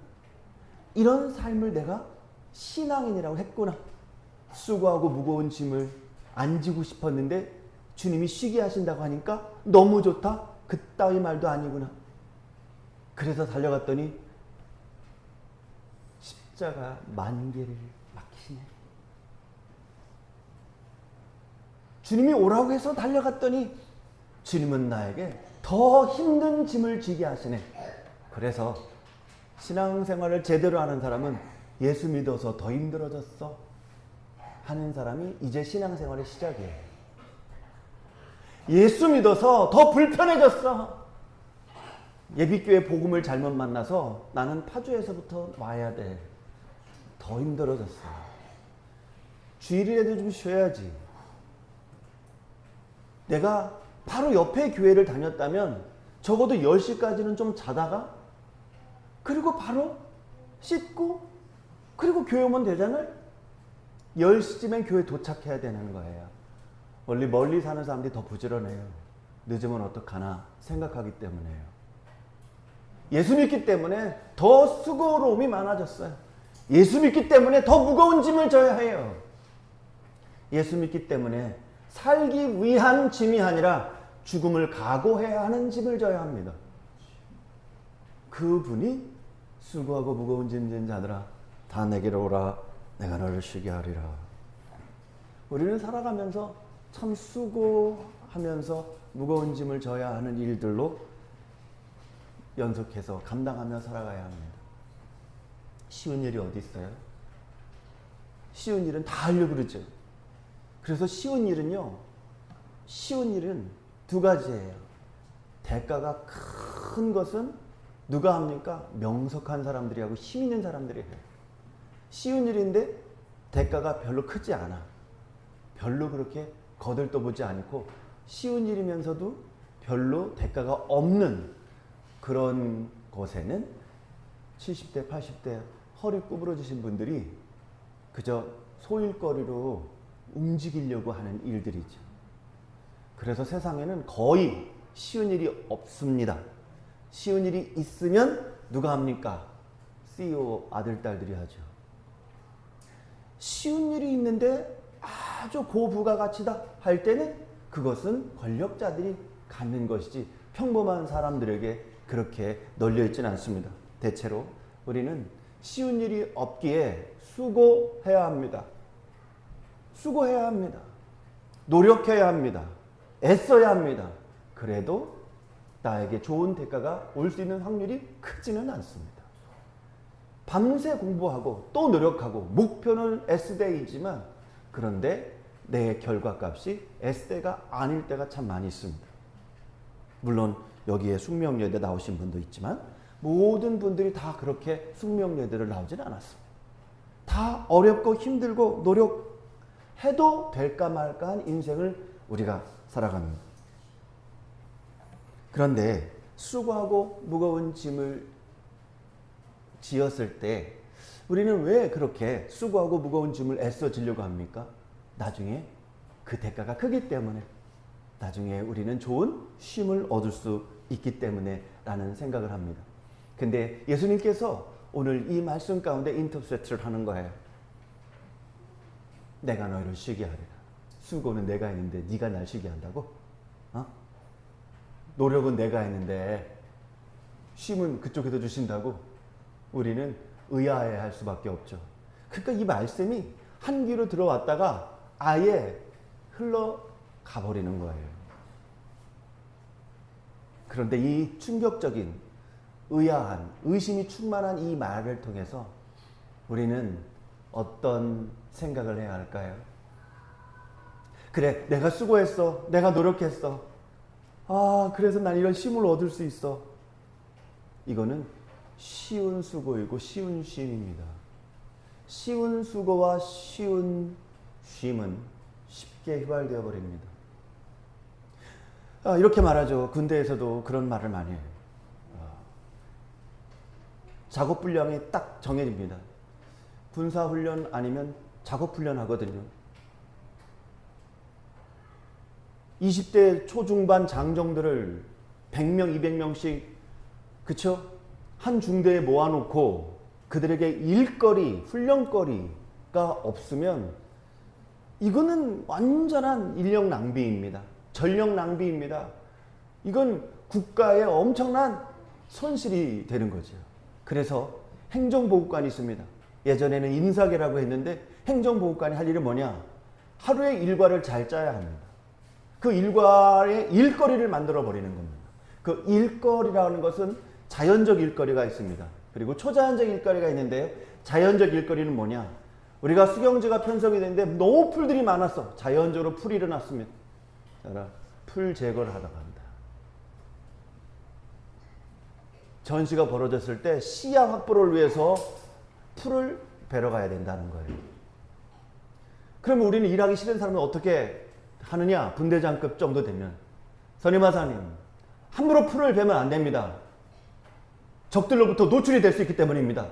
이런 삶을 내가 신앙인이라고 했구나. 수고하고 무거운 짐을 안 지고 싶었는데 주님이 쉬게 하신다고 하니까 너무 좋다. 그따위 말도 아니구나. 그래서 달려갔더니 십자가 만개를 막히시네. 주님이 오라고 해서 달려갔더니 주님은 나에게 더 힘든 짐을 지게 하시네. 그래서 신앙생활을 제대로 하는 사람은 예수 믿어서 더 힘들어졌어 하는 사람이 이제 신앙생활의 시작이에요. 예수 믿어서 더 불편해졌어. 예비교회 복음을 잘못 만나서 나는 파주에서부터 와야 돼. 더 힘들어졌어. 주일이라도 좀 쉬어야지. 내가 바로 옆에 교회를 다녔다면 적어도 10시까지는 좀 자다가 그리고 바로 씻고 그리고 교회 오면 되잖아요. 10시쯤엔 교회 도착해야 되는 거예요. 원래 멀리 사는 사람들이 더 부지런해요. 늦으면 어떡하나 생각하기 때문에요. 예수 믿기 때문에 더 수고로움이 많아졌어요. 예수 믿기 때문에 더 무거운 짐을 져야 해요. 예수 믿기 때문에 살기 위한 짐이 아니라 죽음을 각오해야 하는 짐을 져야 합니다. 그분이 수고하고 무거운 짐 진 자들아 다 내게로 오라 내가 너를 쉬게 하리라. 우리는 살아가면서 참 수고하면서 무거운 짐을 져야 하는 일들로 연속해서 감당하며 살아가야 합니다. 쉬운 일이 어디 있어요? 쉬운 일은 다 하려고 그러죠. 그래서 쉬운 일은 두 가지예요. 대가가 큰 것은 누가 합니까? 명석한 사람들이 하고 힘 있는 사람들이 해요. 쉬운 일인데 대가가 별로 크지 않아. 별로 그렇게 거들떠보지 않고 쉬운 일이면서도 별로 대가가 없는 그런 곳에는 70대, 80대 허리 구부러지신 분들이 그저 소일거리로 움직이려고 하는 일들이죠. 그래서 세상에는 거의 쉬운 일이 없습니다. 쉬운 일이 있으면 누가 합니까? CEO 아들, 딸들이 하죠. 쉬운 일이 있는데 아주 고부가가치다 할 때는 그것은 권력자들이 갖는 것이지 평범한 사람들에게 그렇게 널려 있지는 않습니다. 대체로 우리는 쉬운 일이 없기에 수고해야 합니다. 수고해야 합니다. 노력해야 합니다. 애써야 합니다. 그래도 나에게 좋은 대가가 올 수 있는 확률이 크지는 않습니다. 밤새 공부하고 또 노력하고 목표는 S대이지만 그런데 내 결과값이 S대가 아닐 때가 참 많이 있습니다. 물론 여기에 숙명여대 나오신 분도 있지만 모든 분들이 다 그렇게 숙명여대를 나오진 않았습니다. 다 어렵고 힘들고 노력해도 될까 말까 한 인생을 우리가 살아갑니다. 그런데 수고하고 무거운 짐을 지었을 때 우리는 왜 그렇게 수고하고 무거운 짐을 애써 지려고 합니까? 나중에 그 대가가 크기 때문에, 나중에 우리는 좋은 쉼을 얻을 수 있기 때문에 라는 생각을 합니다. 근데 예수님께서 오늘 이 말씀 가운데 인터셉트를 하는 거예요. 내가 너희를 쉬게 하리라. 수고는 내가 했는데 네가 날 쉬게 한다고? 노력은 내가 했는데 쉼은 그쪽에서 주신다고? 우리는 의아해할 수밖에 없죠. 그러니까 이 말씀이 한 귀로 들어왔다가 아예 흘러가 버리는 거예요. 그런데 이 충격적인 의아한 의심이 충만한 이 말을 통해서 우리는 어떤 생각을 해야 할까요? 그래, 내가 수고했어. 내가 노력했어. 그래서 난 이런 쉼을 얻을 수 있어. 이거는 쉬운 수고이고 쉬운 쉼입니다. 쉬운 수고와 쉬운 쉼은 쉽게 휘발되어 버립니다. 이렇게 말하죠. 군대에서도 그런 말을 많이 해요. 작업 분량이 딱 정해집니다. 군사훈련 아니면 작업훈련 하거든요. 20대 초중반 장정들을 100명, 200명씩 그쵸? 한 중대에 모아놓고 그들에게 일거리, 훈련거리가 없으면 이거는 완전한 인력 낭비입니다. 전력 낭비입니다. 이건 국가에 엄청난 손실이 되는 거죠. 그래서 행정보급관이 있습니다. 예전에는 인사계라고 했는데 행정보급관이 할 일은 뭐냐? 하루의 일과를 잘 짜야 합니다. 그 일과의 일거리를 만들어 버리는 겁니다. 그 일거리라는 것은 자연적 일거리가 있습니다. 그리고 초자연적 일거리가 있는데요. 자연적 일거리는 뭐냐? 우리가 수경지가 편성이 됐는데 너무 풀들이 많았어. 자연적으로 풀이 일어났습니다. 풀 제거를 하다가 합니다. 전시가 벌어졌을 때 시야 확보를 위해서 풀을 베러 가야 된다는 거예요. 그러면 우리는 일하기 싫은 사람은 어떻게 하느냐? 분대장급 정도 되면 선임하사님 함부로 풀을 베면 안 됩니다. 적들로부터 노출이 될 수 있기 때문입니다.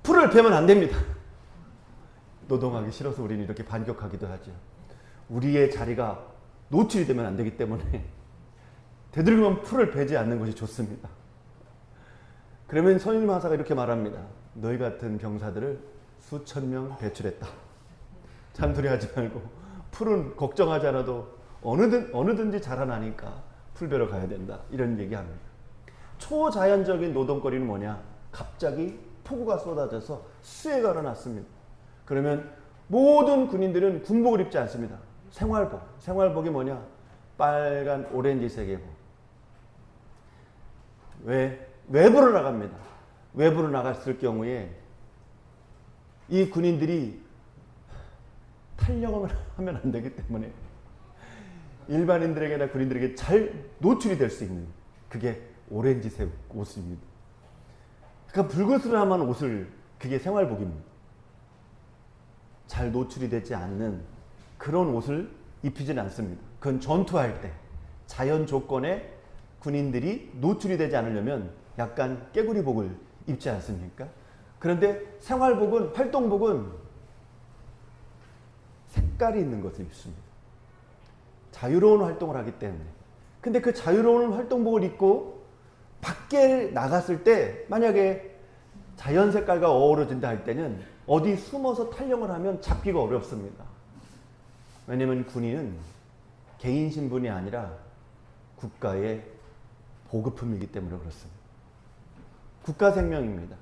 풀을 베면 안 됩니다. 노동하기 싫어서 우리는 이렇게 반격하기도 하죠. 우리의 자리가 노출이 되면 안 되기 때문에 되도록이면 풀을 베지 않는 것이 좋습니다. 그러면 선임하사가 이렇게 말합니다. 너희 같은 병사들을 수천 명 배출했다. 잔소리하지 말고 풀은 걱정하지 않아도 어느든지 자라나니까 풀 베러 가야 된다. 이런 얘기합니다. 초자연적인 노동거리는 뭐냐? 갑자기 폭우가 쏟아져서 수해가 일어났습니다. 그러면 모든 군인들은 군복을 입지 않습니다. 생활복. 생활복이 뭐냐? 빨간 오렌지색의 복. 외부로 나갑니다. 외부로 나갔을 경우에 이 군인들이 탈영을 하면 안 되기 때문에 일반인들에게나 군인들에게 잘 노출이 될 수 있는 그게 오렌지색 옷입니다. 그러니까 불그스름한 옷을 그게 생활복입니다. 잘 노출이 되지 않는 그런 옷을 입히지는 않습니다. 그건 전투할 때 자연 조건에 군인들이 노출이 되지 않으려면 약간 깨구리복을 입지 않습니까? 그런데 생활복은, 활동복은 색깔이 있는 것을 입습니다. 자유로운 활동을 하기 때문에. 근데 그 자유로운 활동복을 입고 밖에 나갔을 때 만약에 자연 색깔과 어우러진다 할 때는 어디 숨어서 탈영을 하면 잡기가 어렵습니다. 왜냐하면 군인은 개인 신분이 아니라 국가의 보급품이기 때문에 그렇습니다. 국가 생명입니다.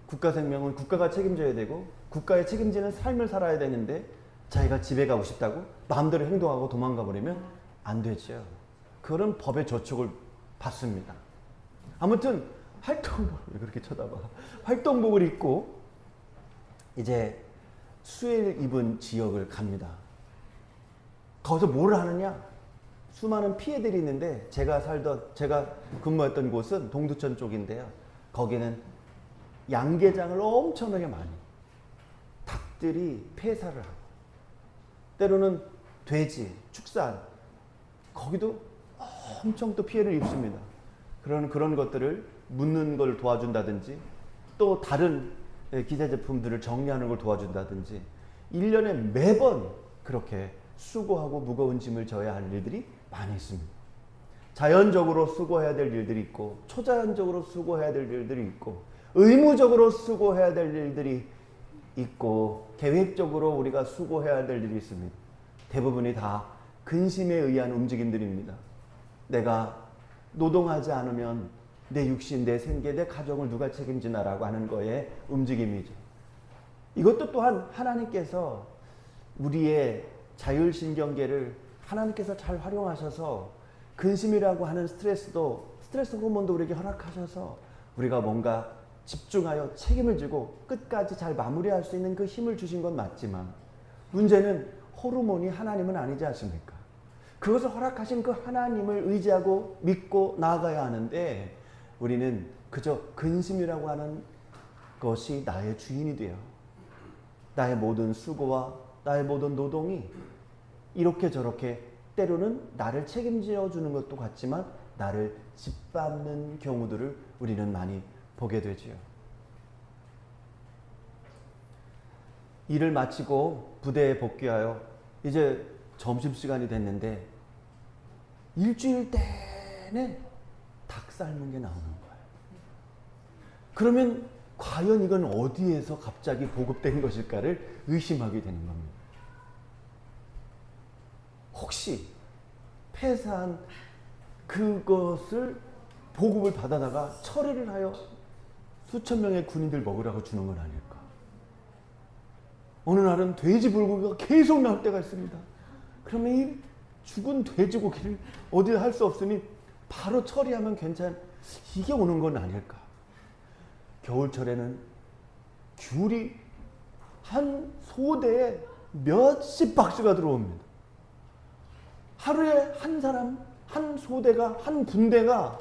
국가 생명은 국가가 책임져야 되고 국가에 책임지는 삶을 살아야 되는데 자기가 집에 가고 싶다고 마음대로 행동하고 도망가 버리면 안 되죠. 그런 법의 저촉을 받습니다. 아무튼 왜 그렇게 쳐다봐? 활동복을 입고 이제 수혜를 입은 지역을 갑니다. 거기서 뭘 하느냐? 수많은 피해들이 있는데 제가 근무했던 곳은 동두천 쪽인데요. 거기는 양계장을 엄청나게 많이 닭들이 폐사를 하고 때로는 돼지, 축산 거기도 엄청 또 피해를 입습니다. 그런 것들을 묻는 걸 도와준다든지 또 다른 기자 제품들을 정리하는 걸 도와준다든지 1년에 매번 그렇게 수고하고 무거운 짐을 져야 할 일들이 많이 있습니다. 자연적으로 수고해야 될 일들이 있고 초자연적으로 수고해야 될 일들이 있고 의무적으로 수고해야 될 일들이 있고 계획적으로 우리가 수고해야 될 일이 있습니다. 대부분이 다 근심에 의한 움직임들입니다. 내가 노동하지 않으면 내 육신, 내 생계, 내 가정을 누가 책임지나라고 하는 거에 움직임이죠. 이것도 또한 하나님께서 우리의 자율신경계를 하나님께서 잘 활용하셔서 근심이라고 하는 스트레스 호르몬도 우리에게 허락하셔서 우리가 뭔가 집중하여 책임을 지고 끝까지 잘 마무리할 수 있는 그 힘을 주신 건 맞지만 문제는 호르몬이 하나님은 아니지 않습니까? 그것을 허락하신 그 하나님을 의지하고 믿고 나아가야 하는데 우리는 그저 근심이라고 하는 것이 나의 주인이 되어 나의 모든 수고와 나의 모든 노동이 이렇게 저렇게 때로는 나를 책임져 주는 것도 같지만 나를 짓밟는 경우들을 우리는 많이 보게 되지요. 일을 마치고 부대에 복귀하여 이제 점심시간이 됐는데 일주일 내내 닭 삶은 게 나오는 거예요. 그러면 과연 이건 어디에서 갑자기 보급된 것일까를 의심하게 되는 겁니다. 혹시 폐사한 그것을 보급을 받아다가 처리를 하여 수천 명의 군인들 먹으라고 주는 건 아닐까? 어느 날은 돼지 불고기가 계속 나올 때가 있습니다. 그러면 이 죽은 돼지고기를 어디 할 수 없으니 바로 처리하면 이게 오는 건 아닐까? 겨울철에는 귤이 한 소대에 몇십 박스가 들어옵니다. 하루에 한 사람, 한 소대가, 한 분대가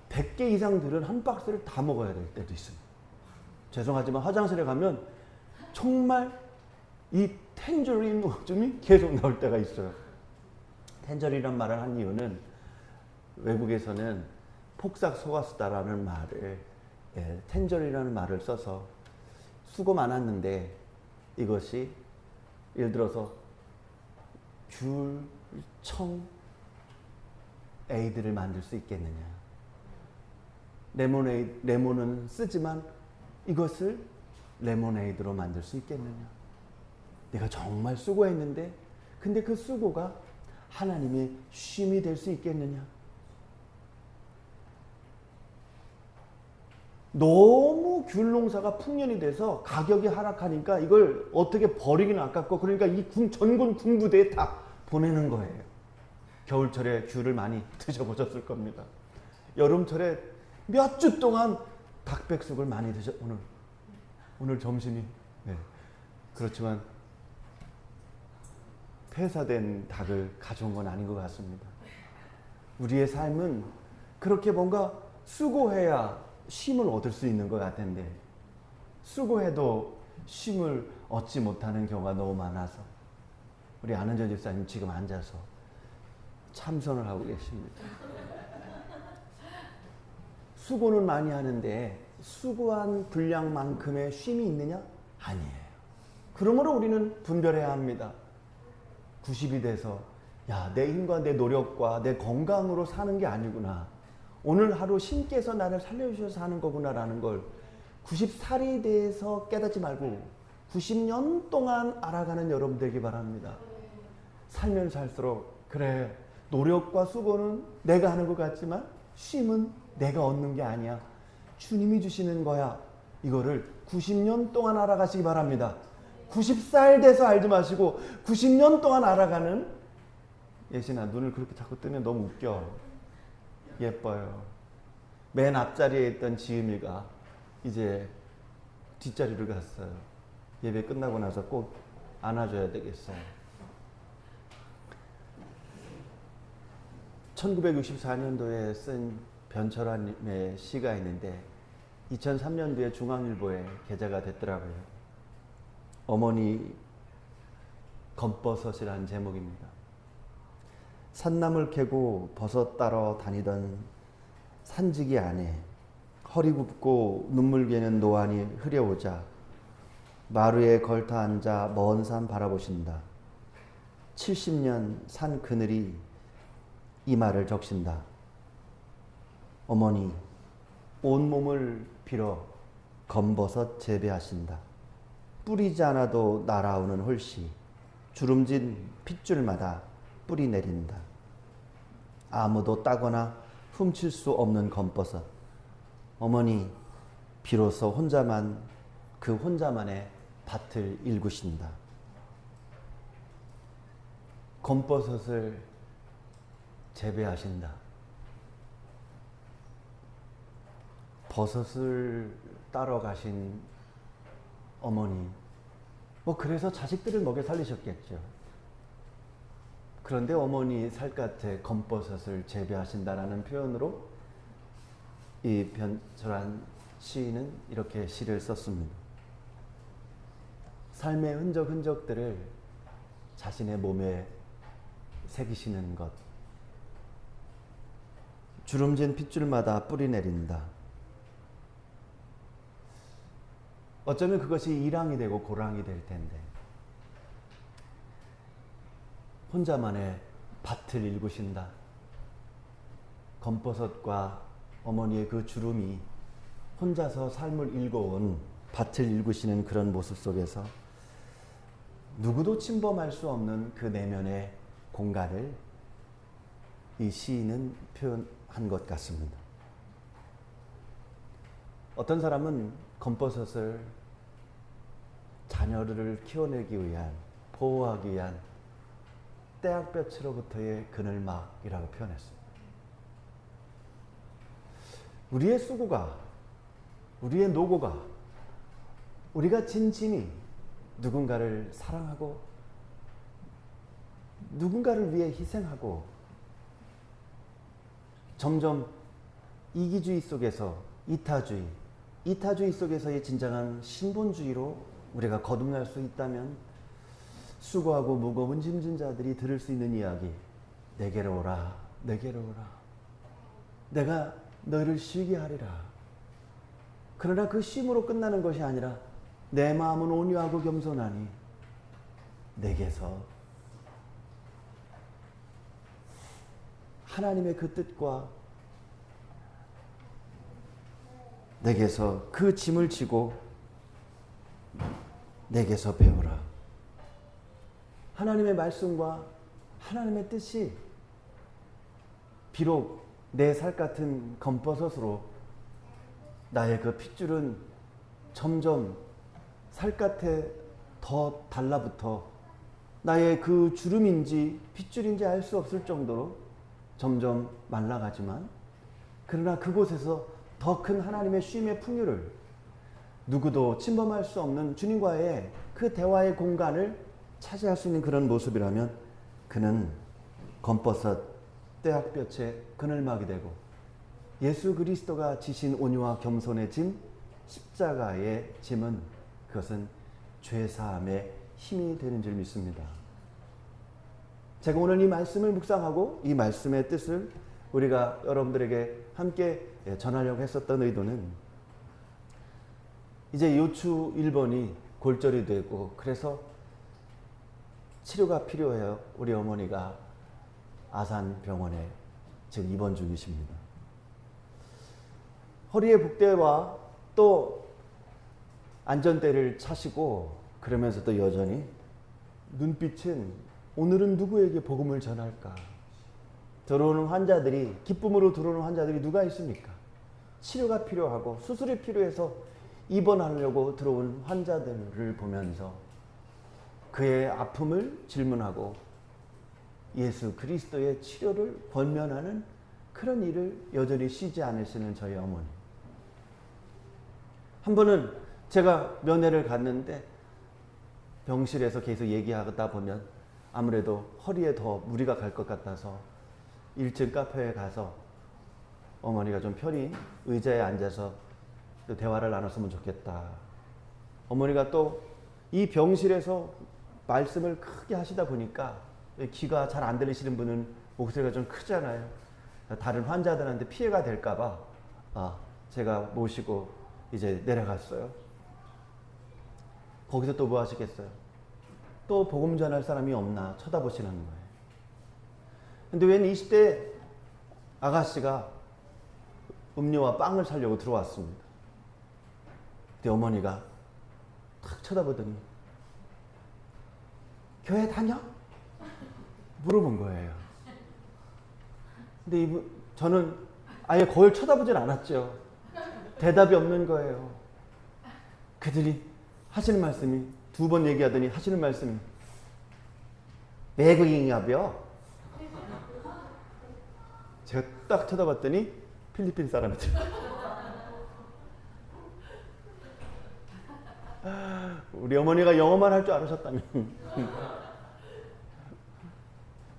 100개 이상 들은 한 박스를 다 먹어야 될 때도 있습니다. 죄송하지만 화장실에 가면 정말 이 텐저린 오줌이 계속 나올 때가 있어요. 텐저린이란 말을 한 이유는 외국에서는 폭삭 속았다라는 말을 텐저린이라는 말을 써서 수고 많았는데 이것이 예를 들어서 귤, 청, 에이드를 만들 수 있겠느냐. 레몬은 쓰지만 이것을 레모네이드로 만들 수 있겠느냐. 내가 정말 수고했는데 근데 그 수고가 하나님의 쉼이 될 수 있겠느냐. 너무 귤 농사가 풍년이 돼서 가격이 하락하니까 이걸 어떻게 버리기는 아깝고 그러니까 이 전군 군부대에 다 보내는 거예요. 겨울철에 귤을 많이 드셔보셨을 겁니다. 여름철에 몇 주 동안 닭백숙을 많이 오늘 점심이 그렇지만 폐사된 닭을 가져온 건 아닌 것 같습니다. 우리의 삶은 그렇게 뭔가 수고해야 쉼을 얻을 수 있는 것 같은데 수고해도 쉼을 얻지 못하는 경우가 너무 많아서 우리 안은전 집사님 지금 앉아서 참선을 하고 계십니다. 수고는 많이 하는데 수고한 분량만큼의 쉼이 있느냐? 아니에요. 그러므로 우리는 분별해야 합니다. 90이 돼서 내 힘과 내 노력과 내 건강으로 사는 게 아니구나. 오늘 하루 신께서 나를 살려주셔서 사는 거구나라는 걸 90살이 돼서 깨닫지 말고 90년 동안 알아가는 여러분 되기 바랍니다. 살면 살수록 그래 노력과 수고는 내가 하는 것 같지만 쉼은 내가 얻는 게 아니야. 주님이 주시는 거야. 이거를 90년 동안 알아가시기 바랍니다. 90살 돼서 알지 마시고 90년 동안 알아가는. 예진아, 눈을 그렇게 자꾸 뜨면 너무 웃겨. 예뻐요. 맨 앞자리에 있던 지음이가 이제 뒷자리를 갔어요. 예배 끝나고 나서 꼭 안아줘야 되겠어요. 1964년도에 쓴 변철환님의 시가 있는데 2003년도에 중앙일보에 게재가 됐더라고요. 어머니 검버섯이라는 제목입니다. 산나물 캐고 버섯 따러 다니던 산지기 안에 허리 굽고 눈물 괴는 노안이 흐려오자 마루에 걸터 앉아 먼 산 바라보신다. 70년 산 그늘이 이 말을 적신다. 어머니 온몸을 빌어 검버섯 재배하신다. 뿌리지 않아도 날아오는 홀씨, 주름진 핏줄마다 뿌리 내린다. 아무도 따거나 훔칠 수 없는 검버섯. 어머니 비로소 혼자만 그 혼자만의 밭을 일구신다. 검버섯을 재배하신다. 버섯을 따러 가신 어머니, 그래서 자식들을 먹여 살리셨겠죠. 그런데 어머니 살갗에 검버섯을 재배하신다라는 표현으로 이 변철환 시인은 이렇게 시를 썼습니다. 삶의 흔적들을 자신의 몸에 새기시는 것. 주름진 핏줄마다 뿌리 내린다. 어쩌면 그것이 일항이 되고 고랑이 될 텐데 혼자만의 밭을 일구신다. 검버섯과 어머니의 그 주름이 혼자서 삶을 일궈온 밭을 일구시는 그런 모습 속에서 누구도 침범할 수 없는 그 내면의 공간을 이 시인은 표현한 것 같습니다. 어떤 사람은 검버섯을 자녀를 키워내기 위한, 보호하기 위한 떼약볕으로부터의 그늘막이라고 표현했습니다. 우리의 수고가, 우리의 노고가, 우리가 진 짐이 누군가를 사랑하고 누군가를 위해 희생하고 점점 이기주의 속에서 이타주의 속에서의 진정한 신본주의로 우리가 거듭날 수 있다면 수고하고 무거운 짐진 자들이 들을 수 있는 이야기, 내게로 오라, 내게로 오라. 내가 너희를 쉬게 하리라. 그러나 그 쉼으로 끝나는 것이 아니라 내 마음은 온유하고 겸손하니 내게서 하나님의 그 뜻과 내게서 그 짐을 지고 내게서 배우라. 하나님의 말씀과 하나님의 뜻이 비록 내 살 같은 검버섯으로 나의 그 핏줄은 점점 살갗에 더 달라붙어 나의 그 주름인지 핏줄인지 알 수 없을 정도로 점점 말라가지만 그러나 그곳에서 더 큰 하나님의 쉼의 풍요를 누구도 침범할 수 없는 주님과의 그 대화의 공간을 차지할 수 있는 그런 모습이라면 그는 검버섯 떼약볕의 그늘막이 되고 예수 그리스도가 지신 온유와 겸손의 짐, 십자가의 짐은 그것은 죄사함의 힘이 되는 줄 믿습니다. 제가 오늘 이 말씀을 묵상하고 이 말씀의 뜻을 우리가 여러분들에게 함께 전하려고 했었던 의도는 이제 요추 1번이 골절이 되고 그래서 치료가 필요해요. 우리 어머니가 아산병원에 지금 입원 중이십니다. 허리에 복대와 또 안전대를 차시고 그러면서도 여전히 눈빛은 오늘은 누구에게 복음을 전할까? 들어오는 환자들이, 기쁨으로 들어오는 환자들이 누가 있습니까? 치료가 필요하고 수술이 필요해서 입원하려고 들어온 환자들을 보면서 그의 아픔을 질문하고 예수 그리스도의 치료를 권면하는 그런 일을 여전히 쉬지 않으시는 저희 어머니. 한 번은 제가 면회를 갔는데 병실에서 계속 얘기하다 보면 아무래도 허리에 더 무리가 갈 것 같아서 1층 카페에 가서 어머니가 좀 편히 의자에 앉아서 대화를 나눴으면 좋겠다. 어머니가 또 이 병실에서 말씀을 크게 하시다 보니까 귀가 잘 안 들리시는 분은 목소리가 좀 크잖아요. 다른 환자들한테 피해가 될까봐 제가 모시고 이제 내려갔어요. 거기서 또 뭐 하시겠어요? 또 복음 전할 사람이 없나 쳐다보시는 거예요. 근데 웬 20대 아가씨가 음료와 빵을 사려고 들어왔습니다. 근데 어머니가 탁 쳐다보더니 교회 다녀? 물어본 거예요. 근데 저는 아예 거울 쳐다보진 않았죠. 대답이 없는 거예요. 그들이 하시는 말씀이, 2번 얘기하더니 하시는 말씀이 외국인이냐며? 제가 딱 쳐다봤더니 필리핀 사람이더라고요. 우리 어머니가 영어만 할 줄 알으셨다면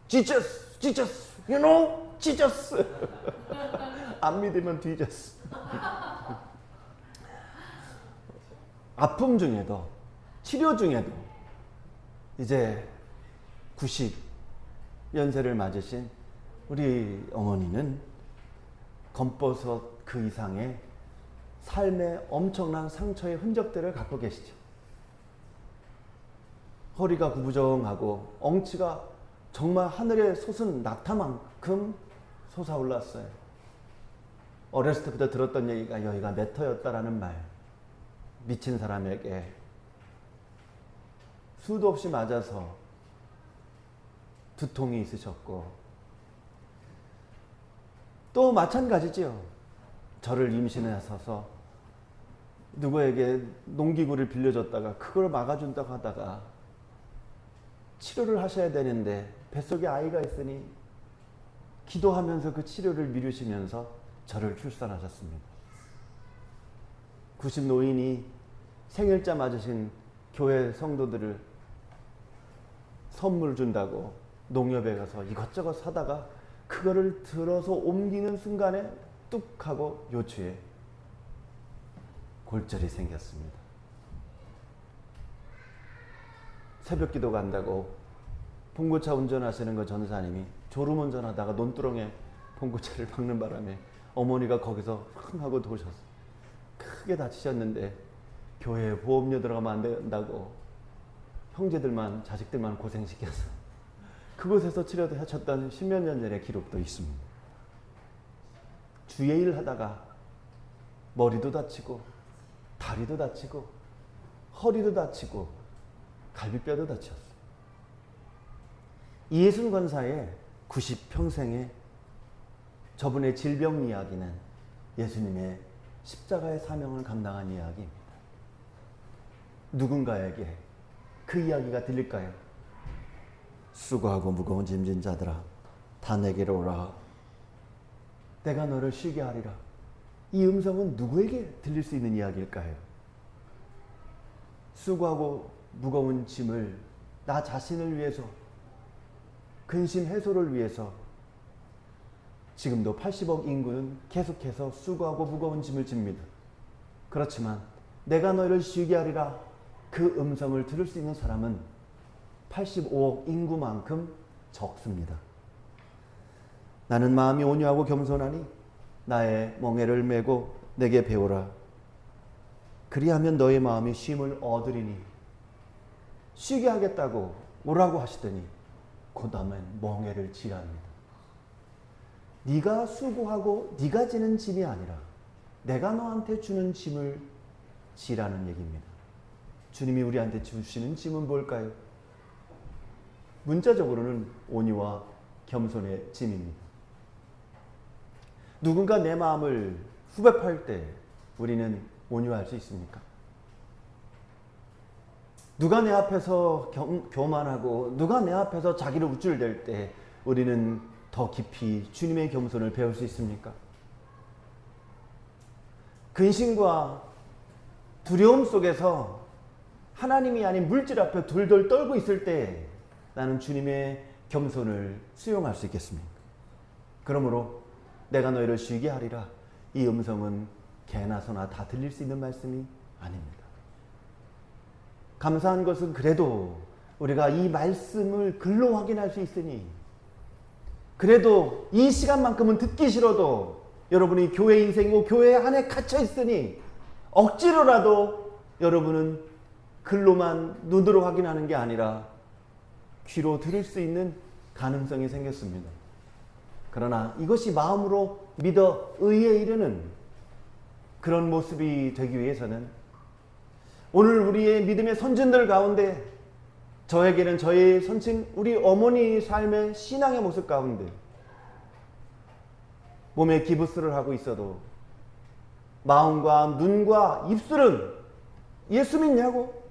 Jesus, Jesus, you know, Jesus. 안 믿으면 뒤졌어. 아픔 중에도, 치료 중에도 이제 90연세를 맞으신 우리 어머니는 검버섯 그 이상의 삶의 엄청난 상처의 흔적들을 갖고 계시죠. 허리가 구부정하고 엉치가 정말 하늘에 솟은 낙타만큼 솟아올랐어요. 어렸을 때부터 들었던 얘기가 여기가 메터였다라는 말. 미친 사람에게 수도 없이 맞아서 두통이 있으셨고, 또 마찬가지죠. 저를 임신하셔서 누구에게 농기구를 빌려줬다가 그걸 막아준다고 하다가 치료를 하셔야 되는데 뱃속에 아이가 있으니 기도하면서 그 치료를 미루시면서 저를 출산하셨습니다. 90 노인이 생일자 맞으신 교회 성도들을 선물 준다고 농협에 가서 이것저것 사다가 그거를 들어서 옮기는 순간에 뚝 하고 요추에 골절이 생겼습니다. 새벽 기도 간다고 봉고차 운전하시는 그 전사님이 졸음 운전하다가 논두렁에 봉고차를 박는 바람에 어머니가 거기서 흥 하고 도셨어요. 크게 다치셨는데 교회에 보험료 들어가면 안 된다고 형제들만, 자식들만 고생시켜서 그곳에서 치료도 하셨던 10몇 년 전의 기록도 있습니다. 주의 일 하다가 머리도 다치고 다리도 다치고 허리도 다치고 갈비뼈도 다쳤어요. 이예순 권사의 90평생의 저분의 질병 이야기는 예수님의 십자가의 사명을 감당한 이야기입니다. 누군가에게 그 이야기가 들릴까요? 수고하고 무거운 짐진 자들아 다 내게로 오라. 내가 너를 쉬게 하리라. 이 음성은 누구에게 들릴 수 있는 이야기일까요? 수고하고 무거운 짐을 나 자신을 위해서, 근심 해소를 위해서 지금도 80억 인구는 계속해서 수고하고 무거운 짐을 집니다. 그렇지만 내가 너를 쉬게 하리라 그 음성을 들을 수 있는 사람은 85억 인구만큼 적습니다. 나는 마음이 온유하고 겸손하니 나의 멍에를 메고 내게 배우라. 그리하면 너의 마음이 쉼을 얻으리니. 쉬게 하겠다고 오라고 하시더니 그 다음엔 멍에를 지랍니다. 네가 수고하고 네가 지는 짐이 아니라 내가 너한테 주는 짐을 지라는 얘기입니다. 주님이 우리한테 주시는 짐은 뭘까요? 문자적으로는 온유와 겸손의 짐입니다. 누군가 내 마음을 후벼 팔 때 우리는 온유할 수 있습니까? 누가 내 앞에서 교만하고 누가 내 앞에서 자기를 우쭐댈 때 우리는 더 깊이 주님의 겸손을 배울 수 있습니까? 근심과 두려움 속에서 하나님이 아닌 물질 앞에 돌돌 떨고 있을 때 나는 주님의 겸손을 수용할 수 있겠습니까? 그러므로 내가 너희를 쉬게 하리라. 이 음성은 개나 소나 다 들릴 수 있는 말씀이 아닙니다. 감사한 것은 그래도 우리가 이 말씀을 글로 확인할 수 있으니, 그래도 이 시간만큼은 듣기 싫어도 여러분이 교회 인생이고 교회 안에 갇혀 있으니 억지로라도 여러분은 글로만 눈으로 확인하는 게 아니라 귀로 들을 수 있는 가능성이 생겼습니다. 그러나 이것이 마음으로 믿어 의에 이르는 그런 모습이 되기 위해서는 오늘 우리의 믿음의 선진들 가운데, 저에게는 저의 선친 우리 어머니 삶의 신앙의 모습 가운데 몸에 기부스를 하고 있어도 마음과 눈과 입술은 예수 믿냐고,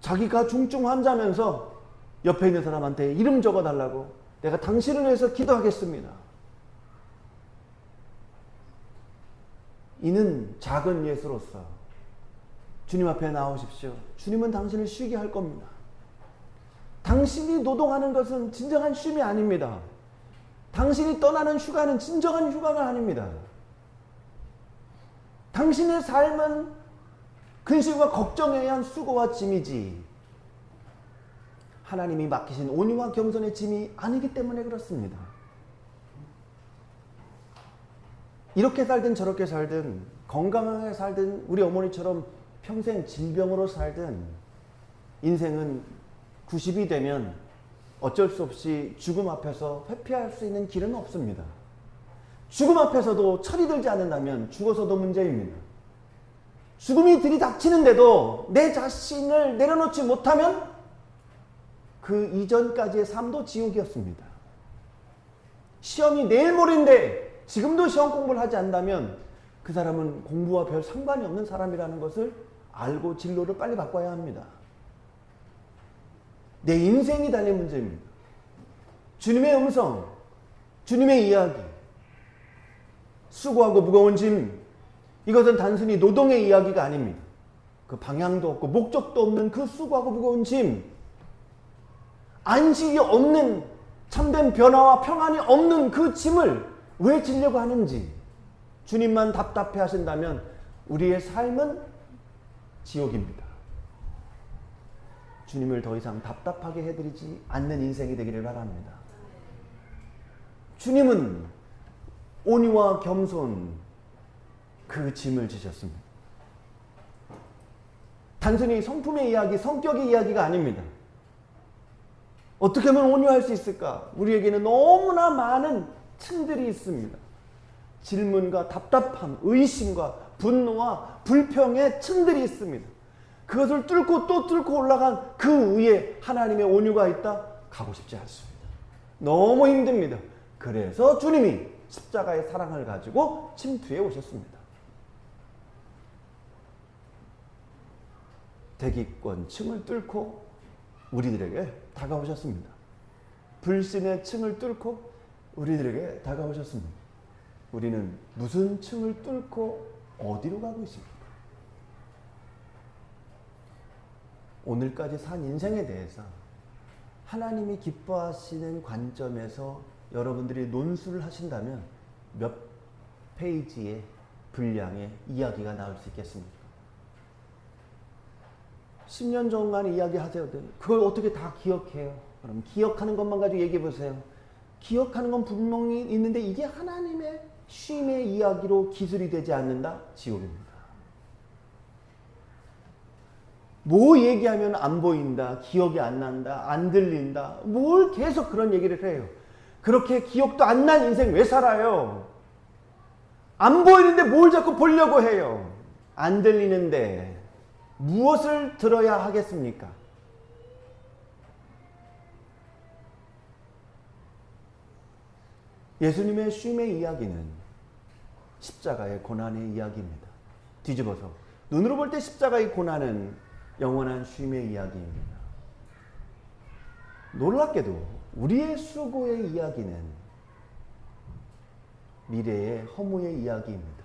자기가 중증 환자면서 옆에 있는 사람한테 이름 적어달라고, 내가 당신을 위해서 기도하겠습니다. 이는 작은 예수로서 주님 앞에 나오십시오. 주님은 당신을 쉬게 할 겁니다. 당신이 노동하는 것은 진정한 쉼이 아닙니다. 당신이 떠나는 휴가는 진정한 휴가가 아닙니다. 당신의 삶은 근심과 걱정에 의한 수고와 짐이지 하나님이 맡기신 온유와 겸손의 짐이 아니기 때문에 그렇습니다. 이렇게 살든 저렇게 살든, 건강하게 살든, 우리 어머니처럼 평생 질병으로 살든, 인생은 90이 되면 어쩔 수 없이 죽음 앞에서 회피할 수 있는 길은 없습니다. 죽음 앞에서도 철이 들지 않는다면 죽어서도 문제입니다. 죽음이 들이닥치는데도 내 자신을 내려놓지 못하면 그 이전까지의 삶도 지옥이었습니다. 시험이 내일 모레인데 지금도 시험 공부를 하지 않는다면 그 사람은 공부와 별 상관이 없는 사람이라는 것을 알고 진로를 빨리 바꿔야 합니다. 내 인생이 달린 문제입니다. 주님의 음성, 주님의 이야기, 수고하고 무거운 짐, 이것은 단순히 노동의 이야기가 아닙니다. 그 방향도 없고 목적도 없는 그 수고하고 무거운 짐, 안식이 없는 참된 변화와 평안이 없는 그 짐을 왜 지려고 하는지, 주님만 답답해 하신다면 우리의 삶은 지옥입니다. 주님을 더 이상 답답하게 해드리지 않는 인생이 되기를 바랍니다. 주님은 온유와 겸손, 그 짐을 지셨습니다. 단순히 성품의 이야기, 성격의 이야기가 아닙니다. 어떻게 하면 온유할 수 있을까? 우리에게는 너무나 많은 층들이 있습니다. 질문과 답답함, 의심과 분노와 불평의 층들이 있습니다. 그것을 뚫고 또 뚫고 올라간 그 위에 하나님의 온유가 있다? 가고 싶지 않습니다. 너무 힘듭니다. 그래서 주님이 십자가의 사랑을 가지고 침투해 오셨습니다. 대기권 층을 뚫고 우리들에게 다가오셨습니다. 불신의 층을 뚫고 우리들에게 다가오셨습니다. 우리는 무슨 층을 뚫고 어디로 가고 있습니까? 오늘까지 산 인생에 대해서 하나님이 기뻐하시는 관점에서 여러분들이 논술을 하신다면 몇 페이지의 분량의 이야기가 나올 수 있겠습니까? 10년 동안 이야기하세요. 그걸 어떻게 다 기억해요? 그럼 기억하는 것만 가지고 얘기해 보세요. 기억하는 건 분명히 있는데 이게 하나님의 쉼의 이야기로 기술이 되지 않는다? 지옥입니다. 뭐 얘기하면 안 보인다, 기억이 안 난다, 안 들린다, 뭘 계속 그런 얘기를 해요. 그렇게 기억도 안 난 인생 왜 살아요? 안 보이는데 뭘 자꾸 보려고 해요? 안 들리는데 무엇을 들어야 하겠습니까? 예수님의 쉼의 이야기는 십자가의 고난의 이야기입니다. 뒤집어서 눈으로 볼 때 십자가의 고난은 영원한 쉼의 이야기입니다. 놀랍게도 우리의 수고의 이야기는 미래의 허무의 이야기입니다.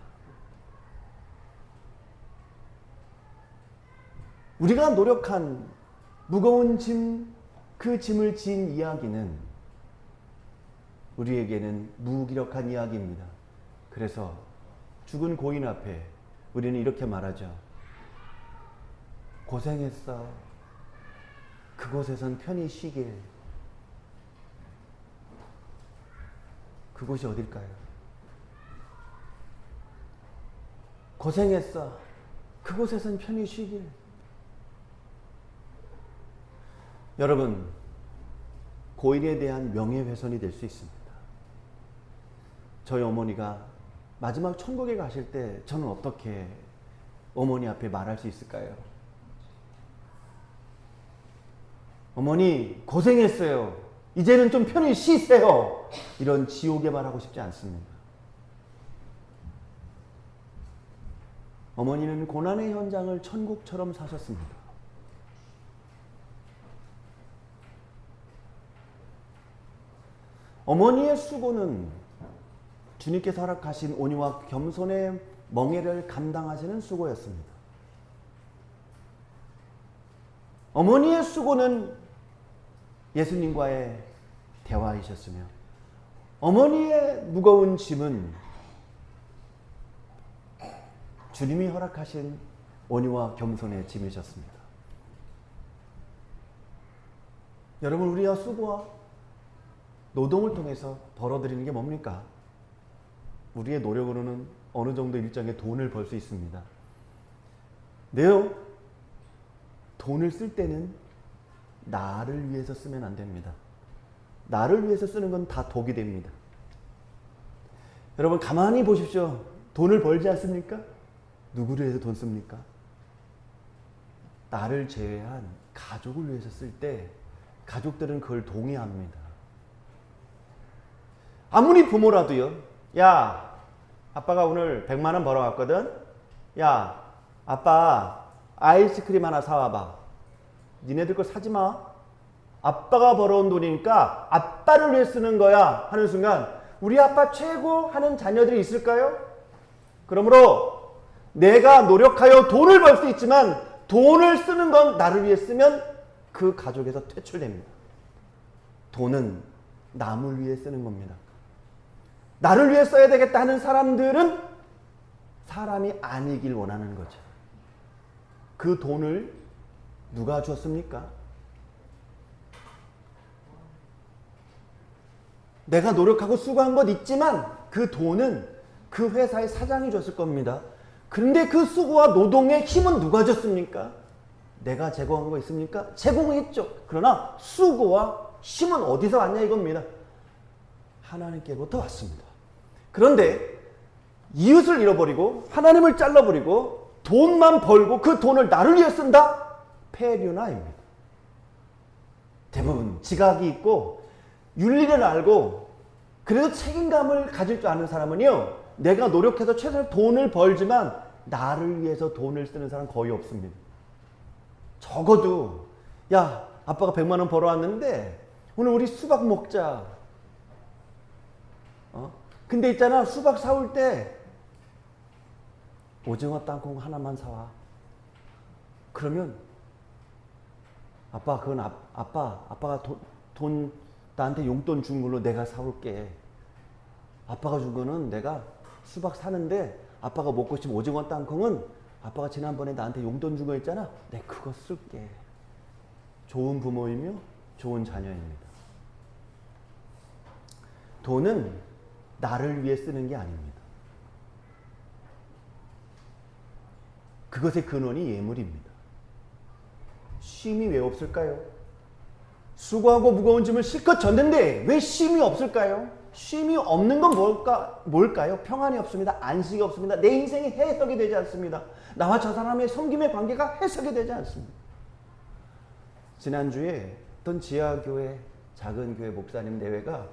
우리가 노력한 무거운 짐, 그 짐을 진 이야기는 우리에게는 무기력한 이야기입니다. 그래서 죽은 고인 앞에 우리는 이렇게 말하죠. 고생했어. 그곳에선 편히 쉬길. 그곳이 어딜까요? 고생했어. 그곳에선 편히 쉬길. 여러분, 고인에 대한 명예훼손이 될 수 있습니다. 저희 어머니가 마지막 천국에 가실 때 저는 어떻게 어머니 앞에 말할 수 있을까요? 어머니 고생했어요. 이제는 좀 편히 쉬세요. 이런 지옥의 말하고 싶지 않습니다. 어머니는 고난의 현장을 천국처럼 사셨습니다. 어머니의 수고는 주님께서 허락하신 온유와 겸손의 멍에를 감당하시는 수고였습니다. 어머니의 수고는 예수님과의 대화이셨으며 어머니의 무거운 짐은 주님이 허락하신 온유와 겸손의 짐이셨습니다. 여러분, 우리가 수고와 노동을 통해서 벌어들이는 게 뭡니까? 우리의 노력으로는 어느 정도 일정의 돈을 벌 수 있습니다. 네요. 돈을 쓸 때는 나를 위해서 쓰면 안 됩니다. 나를 위해서 쓰는 건 다 독이 됩니다. 여러분, 가만히 보십시오. 돈을 벌지 않습니까? 누구를 위해서 돈 씁니까? 나를 제외한 가족을 위해서 쓸 때 가족들은 그걸 동의합니다. 아무리 부모라도요. 야, 아빠가 오늘 100만 원 벌어왔거든. 야, 아빠 아이스크림 하나 사와봐. 니네들 거 사지 마. 아빠가 벌어온 돈이니까 아빠를 위해 쓰는 거야 하는 순간 우리 아빠 최고 하는 자녀들이 있을까요? 그러므로 내가 노력하여 돈을 벌 수 있지만 돈을 쓰는 건 나를 위해 쓰면 그 가족에서 퇴출됩니다. 돈은 남을 위해 쓰는 겁니다. 나를 위해 써야 되겠다 하는 사람들은 사람이 아니길 원하는 거죠. 그 돈을 누가 줬습니까? 내가 노력하고 수고한 것 있지만 그 돈은 그 회사의 사장이 줬을 겁니다. 그런데 그 수고와 노동의 힘은 누가 줬습니까? 내가 제공한 거 있습니까? 제공했죠. 그러나 수고와 힘은 어디서 왔냐 이겁니다. 하나님께로부터 왔습니다. 그런데 이웃을 잃어버리고 하나님을 잘라버리고 돈만 벌고 그 돈을 나를 위해 쓴다? 폐륜아입니다. 대부분 지각이 있고 윤리를 알고 그래도 책임감을 가질 줄 아는 사람은요, 내가 노력해서 최선의 돈을 벌지만 나를 위해서 돈을 쓰는 사람 거의 없습니다. 적어도 야, 아빠가 100만 원 벌어왔는데 오늘 우리 수박 먹자. 근데 있잖아, 수박 사올 때 오징어 땅콩 하나만 사와. 그러면 아빠, 그건 아빠가 돈 나한테 용돈 준 걸로 내가 사올게. 아빠가 준 거는 내가 수박 사는데 아빠가 먹고 싶은 오징어 땅콩은 아빠가 지난번에 나한테 용돈 준 거 있잖아. 내가 그거 쓸게. 좋은 부모이며 좋은 자녀입니다. 돈은 나를 위해 쓰는 게 아닙니다. 그것의 근원이 예물입니다. 쉼이 왜 없을까요? 수고하고 무거운 짐을 실컷 졌는데 왜 쉼이 없을까요? 쉼이 없는 건 뭘까요? 평안이 없습니다. 안식이 없습니다. 내 인생이 해석이 되지 않습니다. 나와 저 사람의 섬김의 관계가 해석이 되지 않습니다. 지난주에 어떤 지하교회, 작은 교회 목사님 대회가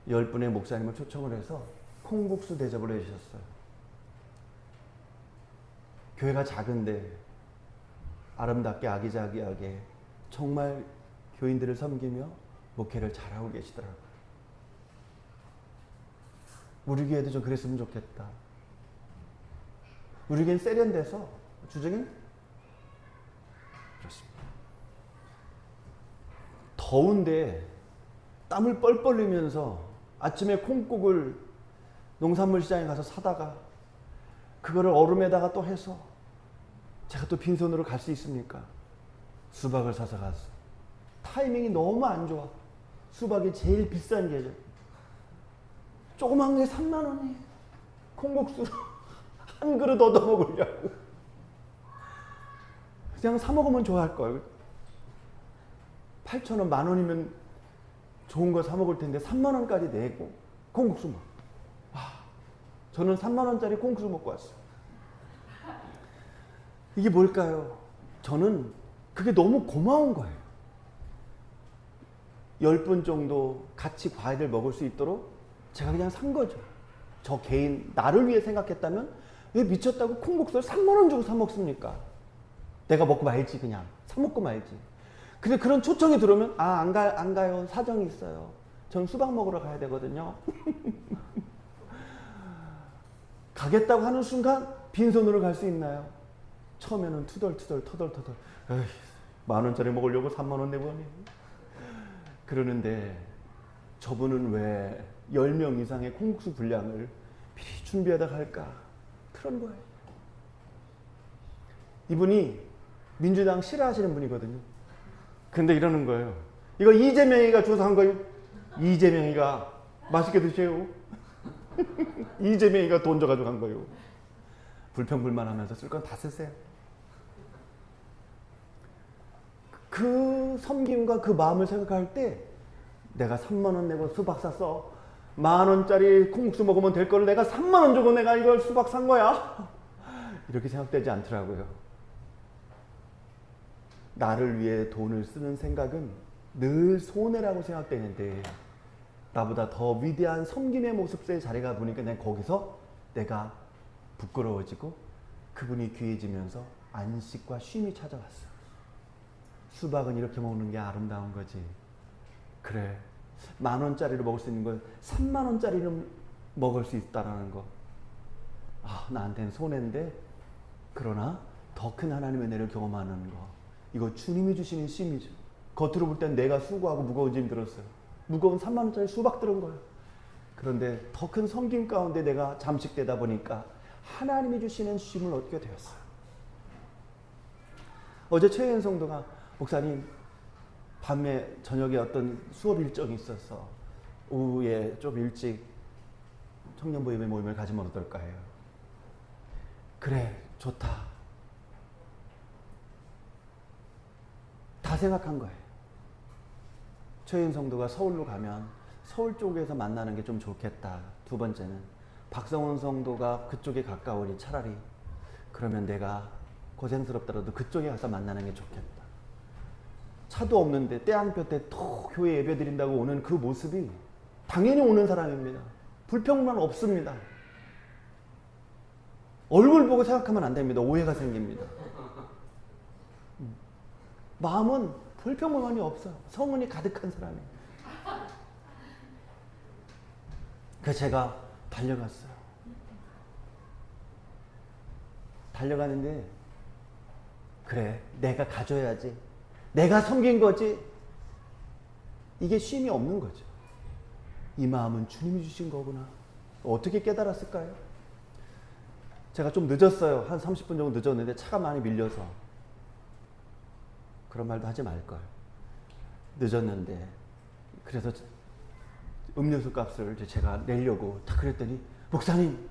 10분의 목사님을 초청을 해서 콩국수 대접을 해주셨어요. 교회가 작은데 아름답게 아기자기하게 정말 교인들을 섬기며 목회를 잘하고 계시더라고요. 우리 교회도 좀 그랬으면 좋겠다. 우리 교회는 세련돼서 주중에 그렇습니다. 더운데 땀을 뻘뻘 흘리면서 아침에 콩국을 농산물 시장에 가서 사다가 그거를 얼음에다가 또 해서 제가 또 빈손으로 갈 수 있습니까? 수박을 사서 갔어. 타이밍이 너무 안 좋아. 수박이 제일 비싼 계절. 조그만 게 3만 원이에요. 콩국수로 한 그릇 얻어 먹으려고. 그냥 사 먹으면 좋아할 걸. 8,000원, 만 원이면 좋은 거 사 먹을 텐데 3만 원까지 내고 콩국수 먹. 와, 저는 3만 원짜리 콩국수 먹고 왔어요. 이게 뭘까요? 저는 그게 너무 고마운 거예요. 10분 정도 같이 과일을 먹을 수 있도록 제가 그냥 산 거죠. 저 개인 나를 위해 생각했다면 왜 미쳤다고 콩국수를 3만 원 주고 사 먹습니까? 내가 먹고 말지. 그냥 사 먹고 말지. 근데 그런 초청이 들어오면 안 가요. 사정이 있어요. 전 수박 먹으러 가야 되거든요. 가겠다고 하는 순간 빈손으로 갈 수 있나요? 처음에는 터덜. 에이, 만 원짜리 먹으려고 3만 원 내고 하니. 그러는데 저분은 왜 10명 이상의 콩국수 분량을 미리 준비하다 갈까? 그런 거예요. 이분이 민주당 싫어하시는 분이거든요. 근데 이러는 거예요. 이거 이재명이가 줘서 한 거예요. 이재명이가 맛있게 드세요. 이재명이가 돈 줘가지고 한 거예요. 불평불만하면서 쓸 건 다 쓰세요. 그 섬김과 그 마음을 생각할 때 내가 3만 원 내고 수박 샀어. 만 원짜리 콩국수 먹으면 될 거를 내가 3만 원 주고 내가 이걸 수박 산 거야. 이렇게 생각되지 않더라고요. 나를 위해 돈을 쓰는 생각은 늘 손해라고 생각되는데 나보다 더 위대한 섬김의 모습의 자리가 보니까 난 거기서 내가 부끄러워지고 그분이 귀해지면서 안식과 쉼이 찾아왔어. 수박은 이렇게 먹는 게 아름다운 거지. 그래, 만 원짜리로 먹을 수 있는 걸 3만 원짜리로 먹을 수 있다라는 거. 나한테는 손해인데 그러나 더 큰 하나님의 은혜를 경험하는 거. 이거 주님이 주시는 쉼이죠. 겉으로 볼 땐 내가 수고하고 무거운 짐 들었어요. 무거운 3만 원짜리 수박 들은 거예요. 그런데 더 큰 섬김 가운데 내가 잠식되다 보니까 하나님이 주시는 쉼을 얻게 되었어요. 어제 최혜연 성도가 목사님 밤에 저녁에 어떤 수업 일정이 있어서 오후에 좀 일찍 청년부 예배 모임을 가지면 어떨까 해요. 그래, 좋다. 다 생각한 거예요. 최혜연 성도가 서울로 가면 서울 쪽에서 만나는 게 좀 좋겠다. 두 번째는 박성원 성도가 그쪽에 가까우니 차라리 그러면 내가 고생스럽더라도 그쪽에 가서 만나는 게 좋겠다. 차도 없는데 떼양볕 때 톡 교회 예배 드린다고 오는 그 모습이 당연히 오는 사람입니다. 불평만 없습니다. 얼굴 보고 생각하면 안 됩니다. 오해가 생깁니다. 마음은 불평불만이 없어요. 성은이 가득한 사람이에요. 그래서 제가 달려갔어요. 달려가는데 그래, 내가 가져야지. 내가 섬긴 거지. 이게 쉼이 없는 거죠. 이 마음은 주님이 주신 거구나. 어떻게 깨달았을까요? 제가 좀 늦었어요. 한 30분 정도 늦었는데 차가 많이 밀려서 그런 말도 하지 말걸. 늦었는데 그래서 음료수 값을 제가 내려고 딱 그랬더니 목사님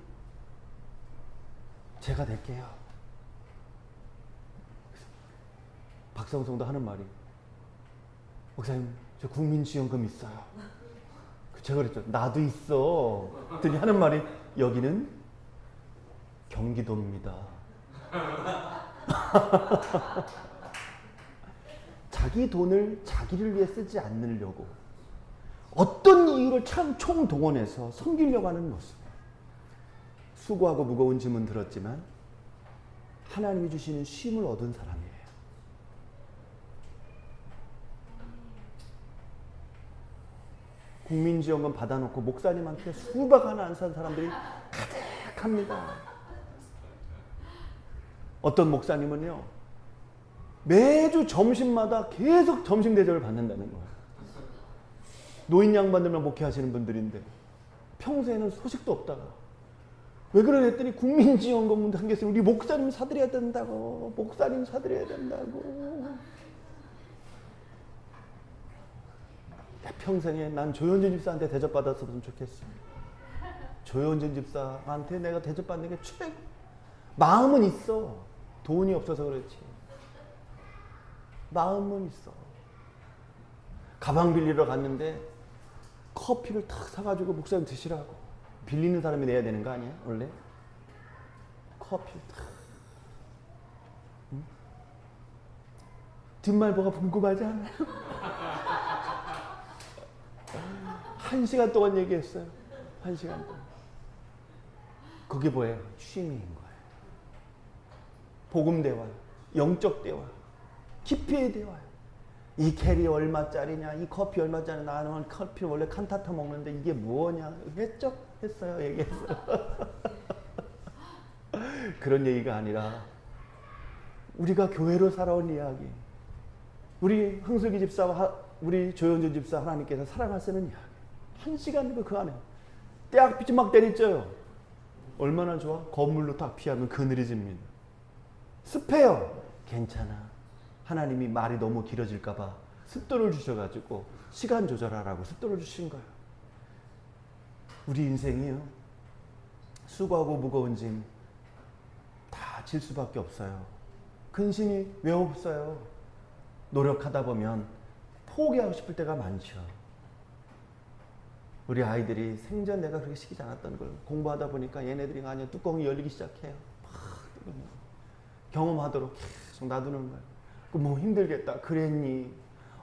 제가 낼게요. 박성성도 하는 말이 목사님 저 국민지원금 있어요. 제가 그랬죠. 나도 있어. 그랬더니 하는 말이 여기는 경기도입니다. 자기 돈을 자기를 위해 쓰지 않으려고 어떤 이유를 참 총동원해서 섬기려고 하는 모습. 수고하고 무거운 짐은 들었지만 하나님이 주시는 쉼을 얻은 사람이에요. 국민지원금 받아놓고 목사님한테 수박 하나 안 산 사람들이 가득합니다. 어떤 목사님은요, 매주 점심마다 계속 점심 대접을 받는다는 거예요. 노인 양반들만 목회하시는 분들인데 평소에는 소식도 없다가 왜 그러냐 했더니 국민지원금 당겼으면 우리 목사님 사드려야 된다고, 목사님 사드려야 된다고. 평생에 난 조현진 집사한테 대접받았으면 좋겠어. 조현진 집사한테 내가 대접받는 게 최고. 마음은 있어. 돈이 없어서 그렇지. 마음은 있어. 가방 빌리러 갔는데 커피를 탁 사가지고 목사님 드시라고. 빌리는 사람이 내야 되는 거 아니야 원래? 커피를 탁. 응? 뒷말보가 궁금하지 않아요? 1시간 동안 얘기했어요. 1시간 동안. 그게 뭐예요? 쉼인 거예요. 복음 대화, 영적 대화, 깊이의 대화. 이 캐리 얼마짜리냐, 이 커피 얼마짜리, 나는 커피 원래 칸타타 먹는데 이게 뭐냐 했죠? 했어요. 얘기했어요. 그런 얘기가 아니라 우리가 교회로 살아온 이야기, 우리 흥슬기 집사와 우리 조현준 집사 하나님께서 사랑하시는 이야기. 1시간이고 그 안에 떼약빛이 막 때리쳐요. 얼마나 좋아? 건물로 딱 피하면 그늘이 집니다. 습해요. 괜찮아. 하나님이 말이 너무 길어질까 봐 습도를 주셔가지고 시간 조절하라고 습도를 주신 거예요. 우리 인생이요, 수고하고 무거운 짐 다 질 수밖에 없어요. 근심이 왜 없어요? 노력하다 보면 포기하고 싶을 때가 많죠. 우리 아이들이 생전 내가 그렇게 시키지 않았던 걸 공부하다 보니까 얘네들이 아니야 뚜껑이 열리기 시작해요. 막 경험하도록 계속 놔두는 거예요. 뭐 힘들겠다. 그랬니?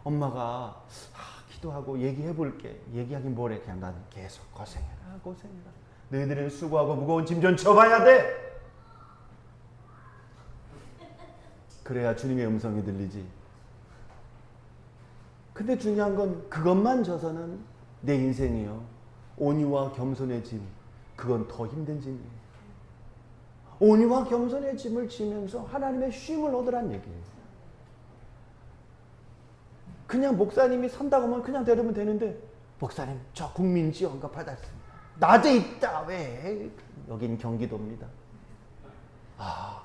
엄마가 기도하고 얘기해 볼게. 얘기하긴 뭐래. 그냥 나는 계속 고생해라 고생해라. 너희들은 수고하고 무거운 짐 좀 져봐야 돼. 그래야 주님의 음성이 들리지. 근데 중요한 건 그것만 져서는 내 인생이요, 온유와 겸손의 짐, 그건 더 힘든 짐이에요. 온유와 겸손의 짐을 지면서 하나님의 쉼을 얻으란 얘기예요. 그냥 목사님이 산다고 하면 그냥 데려오면 되는데, 목사님 저 국민지원금 받았습니다. 낮에 있다. 왜? 여긴 경기도입니다.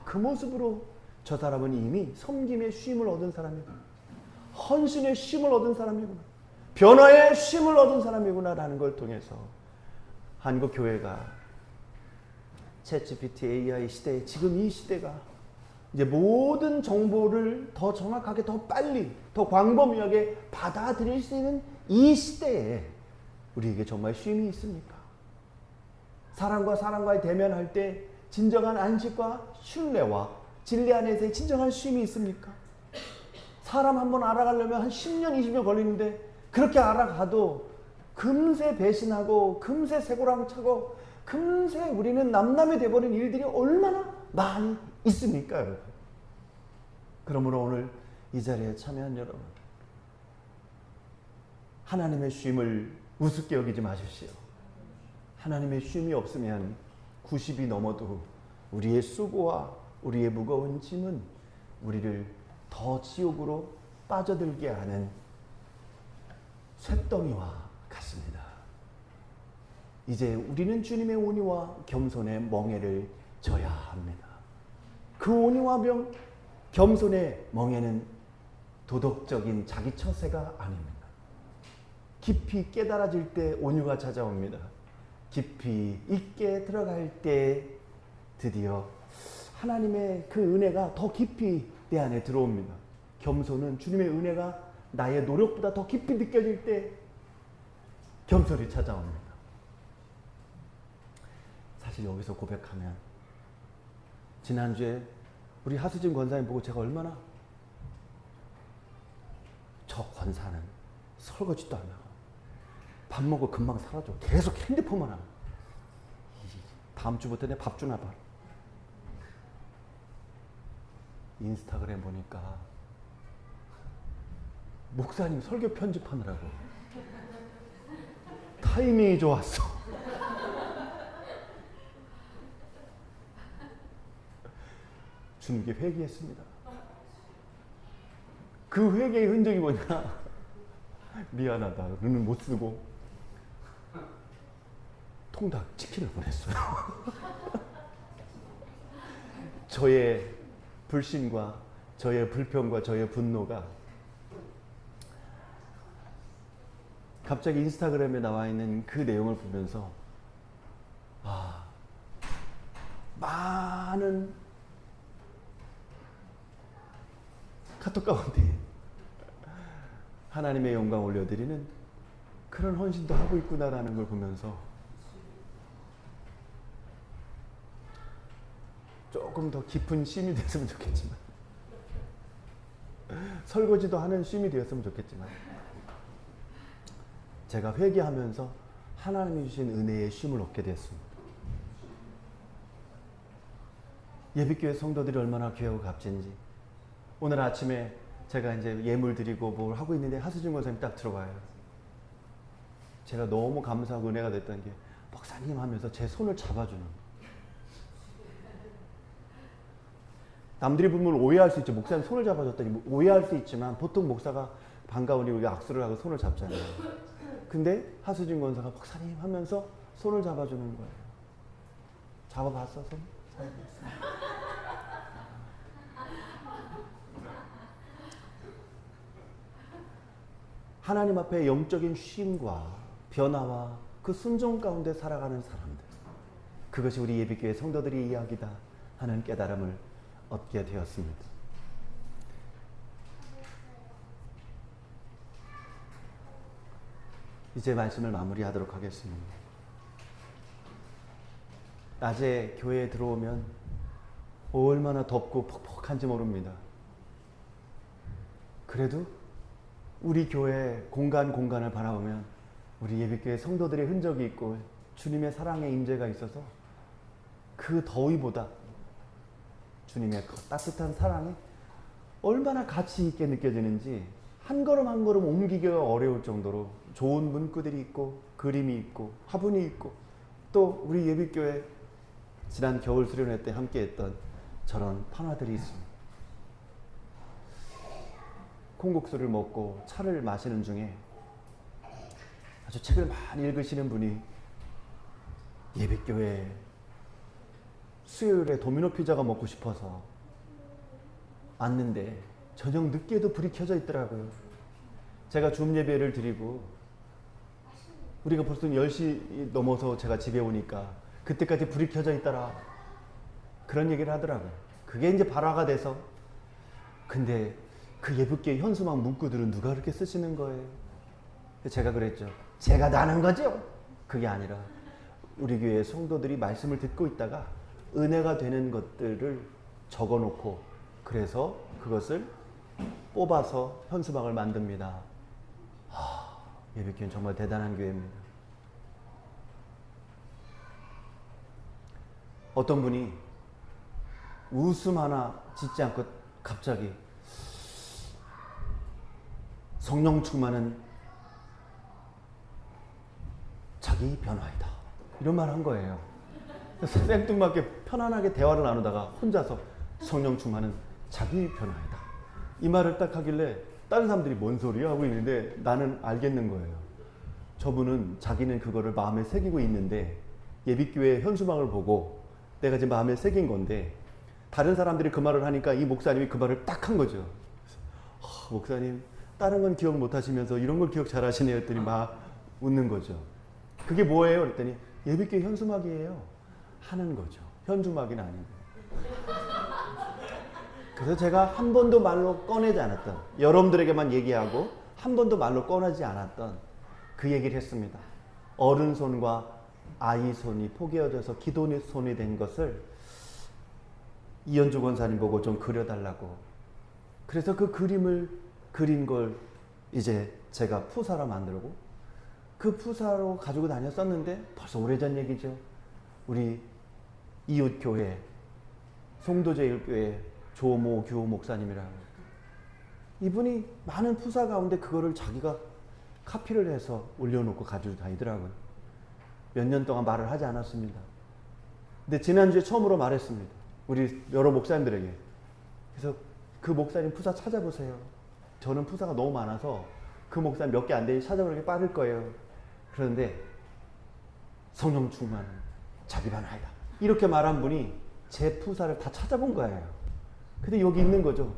그 모습으로 저 사람은 이미 섬김의 쉼을 얻은 사람이구나, 헌신의 쉼을 얻은 사람이구나, 변화의 쉼을 얻은 사람이구나라는 걸 통해서 한국 교회가 챗GPT AI 시대에, 지금 이 시대가 이제 모든 정보를 더 정확하게, 더 빨리, 더 광범위하게 받아들일 수 있는 이 시대에 우리에게 정말 쉼이 있습니까? 사람과 사람과의 대면할 때 진정한 안식과 신뢰와 진리 안에서의 진정한 쉼이 있습니까? 사람 한번 알아가려면 한 10년, 20년 걸리는데 그렇게 알아가도 금세 배신하고 금세 쇠고랑 차고 금세 우리는 남남이 돼버린 일들이 얼마나 많이 있습니까, 여러분? 그러므로 오늘 이 자리에 참여한 여러분, 하나님의 쉼을 우습게 여기지 마십시오. 하나님의 쉼이 없으면 90이 넘어도 우리의 수고와 우리의 무거운 짐은 우리를 더 지옥으로 빠져들게 하는 쇳덩이와 같습니다. 이제 우리는 주님의 온유와 겸손의 멍에를 져야 합니다. 그 온유와 겸손의 멍에는 도덕적인 자기 처세가 아닙니다. 깊이 깨달아질 때 온유가 찾아옵니다. 깊이 있게 들어갈 때 드디어 하나님의 그 은혜가 더 깊이 내 안에 들어옵니다. 겸손은 주님의 은혜가 나의 노력보다 더 깊이 느껴질 때 겸손이 찾아옵니다. 사실 여기서 고백하면, 지난주에 우리 하수진 권사님 보고 제가 얼마나, 저 권사는 설거지도 안 하고 밥 먹고 금방 사라져. 계속 핸드폰만 하고. 다음 주부터 내 밥 주나 봐. 인스타그램 보니까 목사님 설교 편집하느라고 타이밍이 좋았어. 주님께 회개했습니다. 그 회개의 흔적이 뭐냐? 미안하다. 눈은 못 쓰고 통닭 치킨을 보냈어요. 저의 불신과 저의 불평과 저의 분노가 갑자기 인스타그램에 나와 있는 그 내용을 보면서 많은 카톡 가운데 하나님의 영광 올려드리는 그런 헌신도 하고 있구나라는 걸 보면서 조금 더 깊은 쉼이 됐으면 좋겠지만, 설거지도 하는 쉼이 되었으면 좋겠지만, 제가 회개하면서 하나님이 주신 은혜의 쉼을 얻게 됐습니다. 예비교회 성도들이 얼마나 귀하고 값진지. 오늘 아침에 제가 이제 예물 드리고 뭘 하고 있는데 하수진 권사님 딱 들어와요. 제가 너무 감사하고 은혜가 됐던 게 목사님 하면서 제 손을 잡아주는. 남들이 보면 오해할 수 있죠. 목사님 손을 잡아줬다니 오해할 수 있지만 보통 목사가 반가우니 우리가 악수를 하고 손을 잡잖아요. 근데 하수진 권사가 목사님 하면서 손을 잡아주는 거예요. 잡아봤어 손? 잡아봤어. 하나님 앞에 영적인 쉼과 변화와 그 순종 가운데 살아가는 사람들, 그것이 우리 예비교회 성도들의 이야기다 하는 깨달음을 얻게 되었습니다. 이제 말씀을 마무리하도록 하겠습니다. 낮에 교회에 들어오면 얼마나 덥고 퍽퍽한지 모릅니다. 그래도 우리 교회 공간을 바라보면 우리 예비교회 성도들의 흔적이 있고 주님의 사랑의 임재가 있어서 그 더위보다 주님의 따뜻한 사랑이 얼마나 가치 있게 느껴지는지 한 걸음 한 걸음 옮기기가 어려울 정도로 좋은 문구들이 있고 그림이 있고 화분이 있고 또 우리 예비교회 지난 겨울 수련회 때 함께했던 저런 판화들이 있습니다. 콩국수를 먹고 차를 마시는 중에 아주 책을 많이 읽으시는 분이 예배교회 수요일에 도미노 피자가 먹고 싶어서 왔는데 저녁 늦게도 불이 켜져 있더라고요. 제가 줌 예배를 드리고 우리가 벌써 10시 넘어서 제가 집에 오니까 그때까지 불이 켜져 있더라 그런 얘기를 하더라고요. 그게 이제 발화가 돼서 근데 그 예불교회 현수막 문구들은 누가 그렇게 쓰시는 거예요? 제가 그랬죠. 제가 나는 거죠? 그게 아니라 우리 교회 성도들이 말씀을 듣고 있다가 은혜가 되는 것들을 적어놓고 그래서 그것을 뽑아서 현수막을 만듭니다. 예배교회는 정말 대단한 교회입니다. 어떤 분이 웃음 하나 짓지 않고 갑자기 성령 충만은 자기 변화이다. 이런 말 한 거예요. 생뚱맞게 편안하게 대화를 나누다가 혼자서 성령 충만은 자기 변화이다. 이 말을 딱 하길래 다른 사람들이 뭔 소리야 하고 있는데 나는 알겠는 거예요. 저분은 자기는 그거를 마음에 새기고 있는데 예비교회 현수막을 보고 내가 지금 마음에 새긴 건데 다른 사람들이 그 말을 하니까 이 목사님이 그 말을 딱 한 거죠. 목사님 다른 건 기억 못 하시면서 이런 걸 기억 잘 하시네요 했더니 막 웃는 거죠. 그게 뭐예요? 그랬더니 예비교회 현수막이에요. 하는 거죠. 현수막이 아니고. 그래서 제가 한 번도 말로 꺼내지 않았던 여러분들에게만 얘기하고 한 번도 말로 꺼내지 않았던 그 얘기를 했습니다. 어른 손과 아이 손이 포개어져서 기도의 손이 된 것을 이현주 권사님 보고 좀 그려달라고. 그래서 그 그림을 그린 걸 이제 제가 푸사로 만들고 그 푸사로 가지고 다녔었는데 벌써 오래전 얘기죠. 우리 이웃교회 송도제일교회 조모규 목사님이라고, 이분이 많은 푸사 가운데 그거를 자기가 카피를 해서 올려놓고 가지고 다니더라고요. 몇 년 동안 말을 하지 않았습니다. 근데 지난주에 처음으로 말했습니다. 우리 여러 목사님들에게. 그래서 그 목사님 푸사 찾아보세요. 저는 푸사가 너무 많아서 그 목사님 몇 개 안 되니 찾아보는 게 빠를 거예요. 그런데 성령 충만 자기만 하다, 이렇게 말한 분이 제 푸사를 다 찾아본 거예요. 근데 여기 있는 거죠.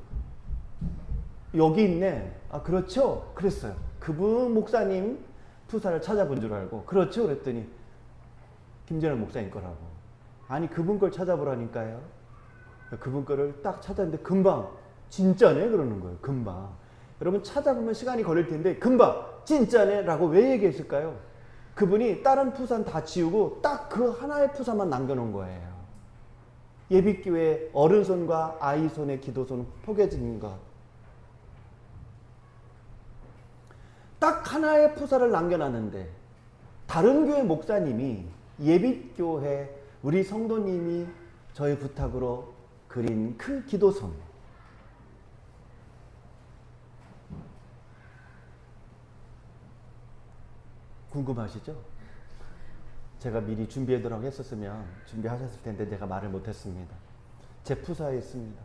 여기 있네. 아, 그렇죠? 그랬어요. 그분 목사님 푸사를 찾아본 줄 알고, 그렇죠? 그랬더니 김재현 목사님 거라고. 아니, 그분 걸 찾아보라니까요. 그분 거를 딱 찾았는데 금방 진짜네 그러는 거예요. 금방. 여러분, 찾아보면 시간이 걸릴 텐데 금방 진짜네 라고 왜 얘기했을까요? 그분이 다른 푸사는 다 지우고 딱 그 하나의 푸사만 남겨놓은 거예요. 예비교회 어른손과 아이손의 기도손 포개진 것. 딱 하나의 푸사를 남겨놨는데 다른 교회 목사님이 예비교회 우리 성도님이 저희 부탁으로 그린 큰 기도손, 궁금하시죠? 제가 미리 준비하도록 했었으면 준비하셨을 텐데 제가 말을 못했습니다. 제 푸사에 있습니다.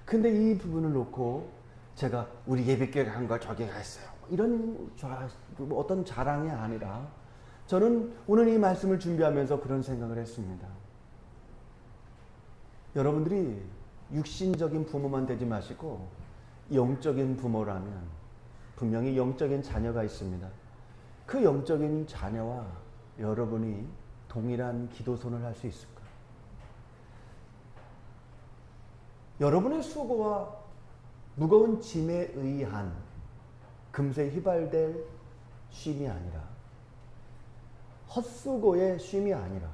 근데 이 부분을 놓고 제가 우리 예비교회가 한 걸 저기가 했어요, 이런 어떤 자랑이 아니라, 저는 오늘 이 말씀을 준비하면서 그런 생각을 했습니다. 여러분들이 육신적인 부모만 되지 마시고 영적인 부모라면 분명히 영적인 자녀가 있습니다. 그 영적인 자녀와 여러분이 동일한 기도손을 할 수 있을까? 여러분의 수고와 무거운 짐에 의한 금세 휘발될 쉼이 아니라, 헛수고의 쉼이 아니라,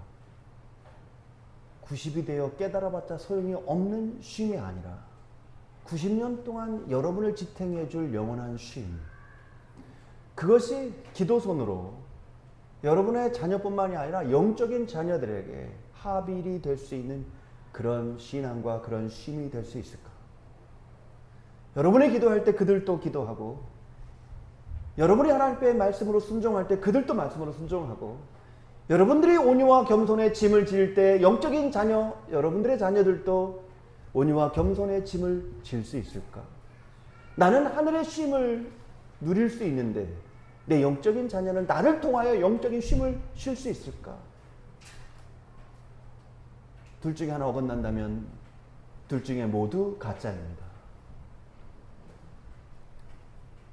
90이 되어 깨달아봤자 소용이 없는 쉼이 아니라 90년 동안 여러분을 지탱해 줄 영원한 쉼, 그것이 기도손으로 여러분의 자녀뿐만이 아니라 영적인 자녀들에게 합일이 될 수 있는 그런 신앙과 그런 쉼이 될 수 있을까? 여러분이 기도할 때 그들도 기도하고, 여러분이 하나님의 말씀으로 순종할 때 그들도 말씀으로 순종하고, 여러분들이 온유와 겸손의 짐을 질 때 영적인 자녀, 여러분들의 자녀들도 온유와 겸손의 짐을 질 수 있을까? 나는 하늘의 쉼을 누릴 수 있는데 내 영적인 자녀는 나를 통하여 영적인 쉼을 쉴 수 있을까? 둘 중에 하나 어긋난다면 둘 중에 모두 가짜입니다.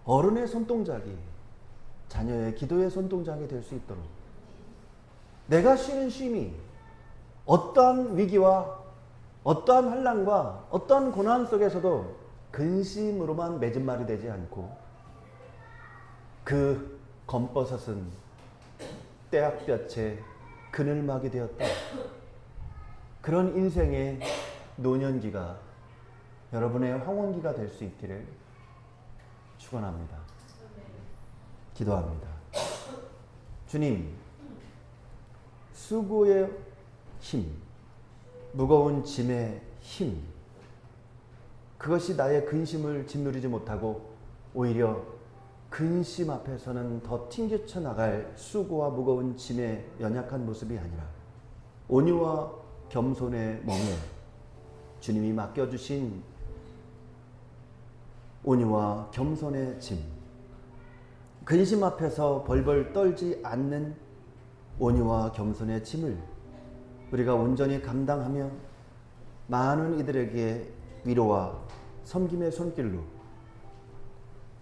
어른의 손동작이 자녀의 기도의 손동작이 될 수 있도록, 내가 쉬는 쉼이 어떠한 위기와 어떠한 환난과 어떠한 고난 속에서도 근심으로만 맺은 말이 되지 않고, 그 검버섯은 떼약볕에 그늘막이 되었다. 그런 인생의 노년기가 여러분의 황혼기가 될 수 있기를 축원합니다. 기도합니다. 주님, 수고의 힘, 무거운 짐의 힘, 그것이 나의 근심을 짓누르지 못하고 오히려 근심 앞에서는 더 튕겨쳐 나갈 수고와 무거운 짐의 연약한 모습이 아니라 온유와 겸손의 몸에 주님이 맡겨주신 온유와 겸손의 짐, 근심 앞에서 벌벌 떨지 않는 온유와 겸손의 짐을 우리가 온전히 감당하며 많은 이들에게 위로와 섬김의 손길로,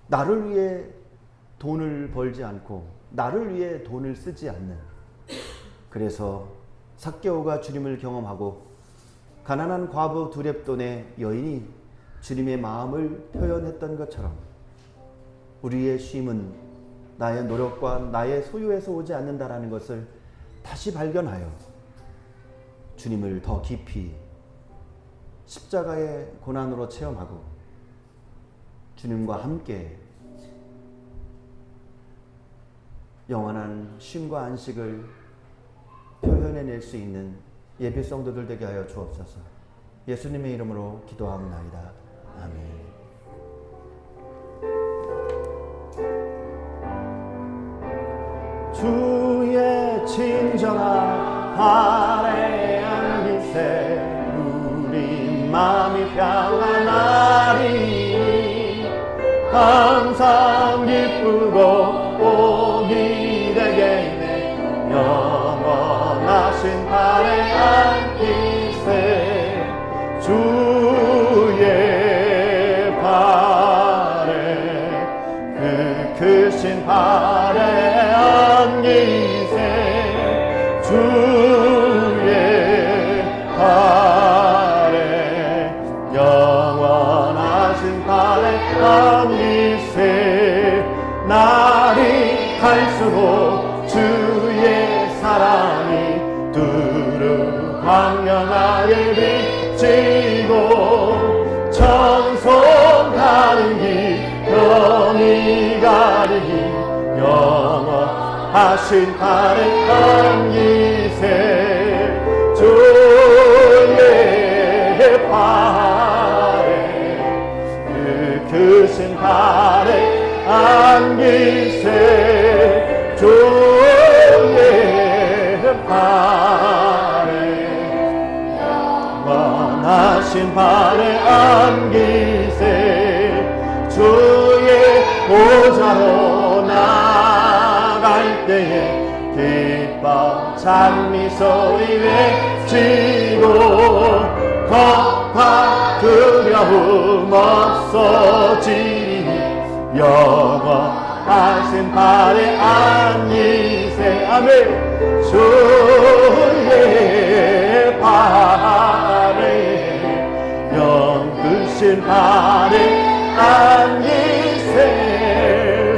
나를 위해 돈을 벌지 않고 나를 위해 돈을 쓰지 않는, 그래서 삭개오가 주님을 경험하고 가난한 과부 두렙돈의 여인이 주님의 마음을 표현했던 것처럼 우리의 쉼은 나의 노력과 나의 소유에서 오지 않는다라는 것을 다시 발견하여 주님을 더 깊이 십자가의 고난으로 체험하고 주님과 함께 영원한 쉼과 안식을 표현해낼 수 있는 예배 성도들 되게 하여 주옵소서. 예수님의 이름으로 기도하옵나이다. 아멘. 주의 친절한 발에 안기세 우리 마음이 평안하리 항상 기쁘고 복이 되겠네 영원하신 발에 안기세 주의 발에 그 크신 발에 안기세 주의 발에 영원하신 발에 안기세 날이 갈수록 주의 사랑이 두루 광명하게 비치고 천손 가는 길 병이 가리기 영원하신 발에 안기세 주의 발에 그 크신 발에 안기세 주의 발에 영원하신 발에 안기세 주의 보좌로 나갈 때에 기뻐 찬미 소리 외치고 겁과 두려움 없어지니 영원하신 발에 안기세 아멘 주의 발에 영크신 발에 안기세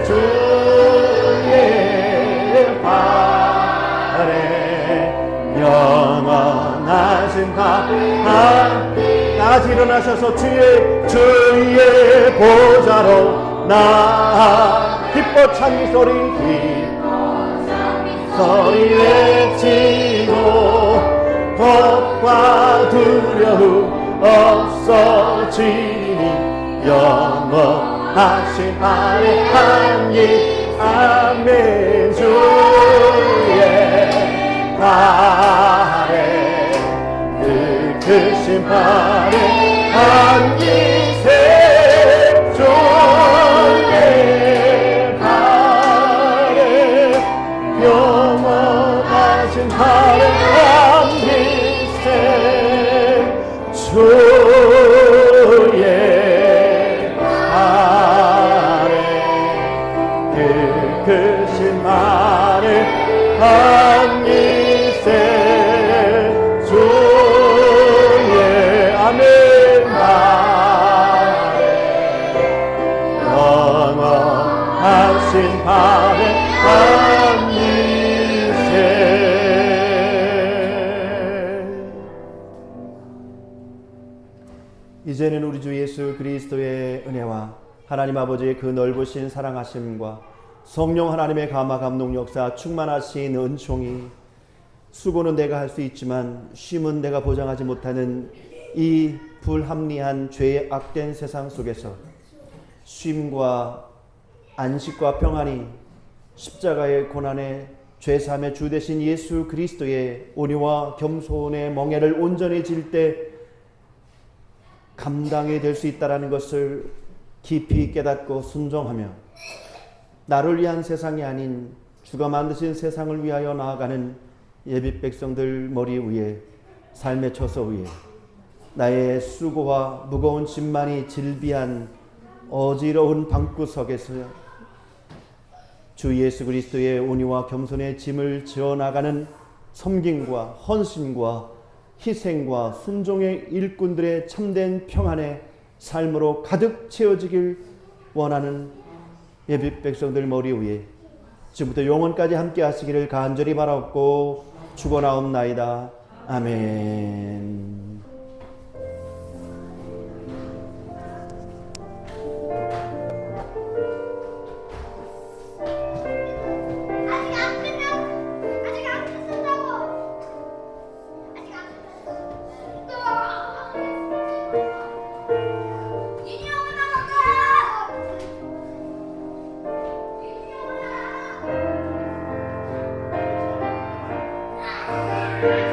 주의 발에 영원하신 발에 다같이 일어나셔서 주의 보좌로 나 기뻐 찬미 소리 외치고 겁과 두려움 없어지니 영원하신 발에 안기 아멘 주의 발에 그 크신 발에 안기세 주의 발에 영원하신 발에 안기세 주의 발에 그 크신 발에 안기세 주의 아멘 발에 영원하신 발에 안기세 이제는 우리 주 예수 그리스도의 은혜와 하나님 아버지의 그 넓으신 사랑하심과 성령 하나님의 감화 감동 역사 충만하신 은총이 수고는 내가 할 수 있지만 쉼은 내가 보장하지 못하는 이 불합리한 죄의 악된 세상 속에서 쉼과 안식과 평안이 십자가의 고난의 죄사함의 주 되신 예수 그리스도의 온유와 겸손의 멍에를 온전히 질 때 감당이 될 수 있다는 것을 깊이 깨닫고 순종하며 나를 위한 세상이 아닌 주가 만드신 세상을 위하여 나아가는 예비 백성들 머리 위에 삶의 처소 위에 나의 수고와 무거운 짐만이 질비한 어지러운 방구석에서 주 예수 그리스도의 온유와 겸손의 짐을 지어나가는 섬김과 헌신과 희생과 순종의 일꾼들의 참된 평안의 삶으로 가득 채워지길 원하는 예비 백성들 머리 위에 지금부터 영원까지 함께 하시기를 간절히 바라옵고 축원하옵나이다. 아멘. 네.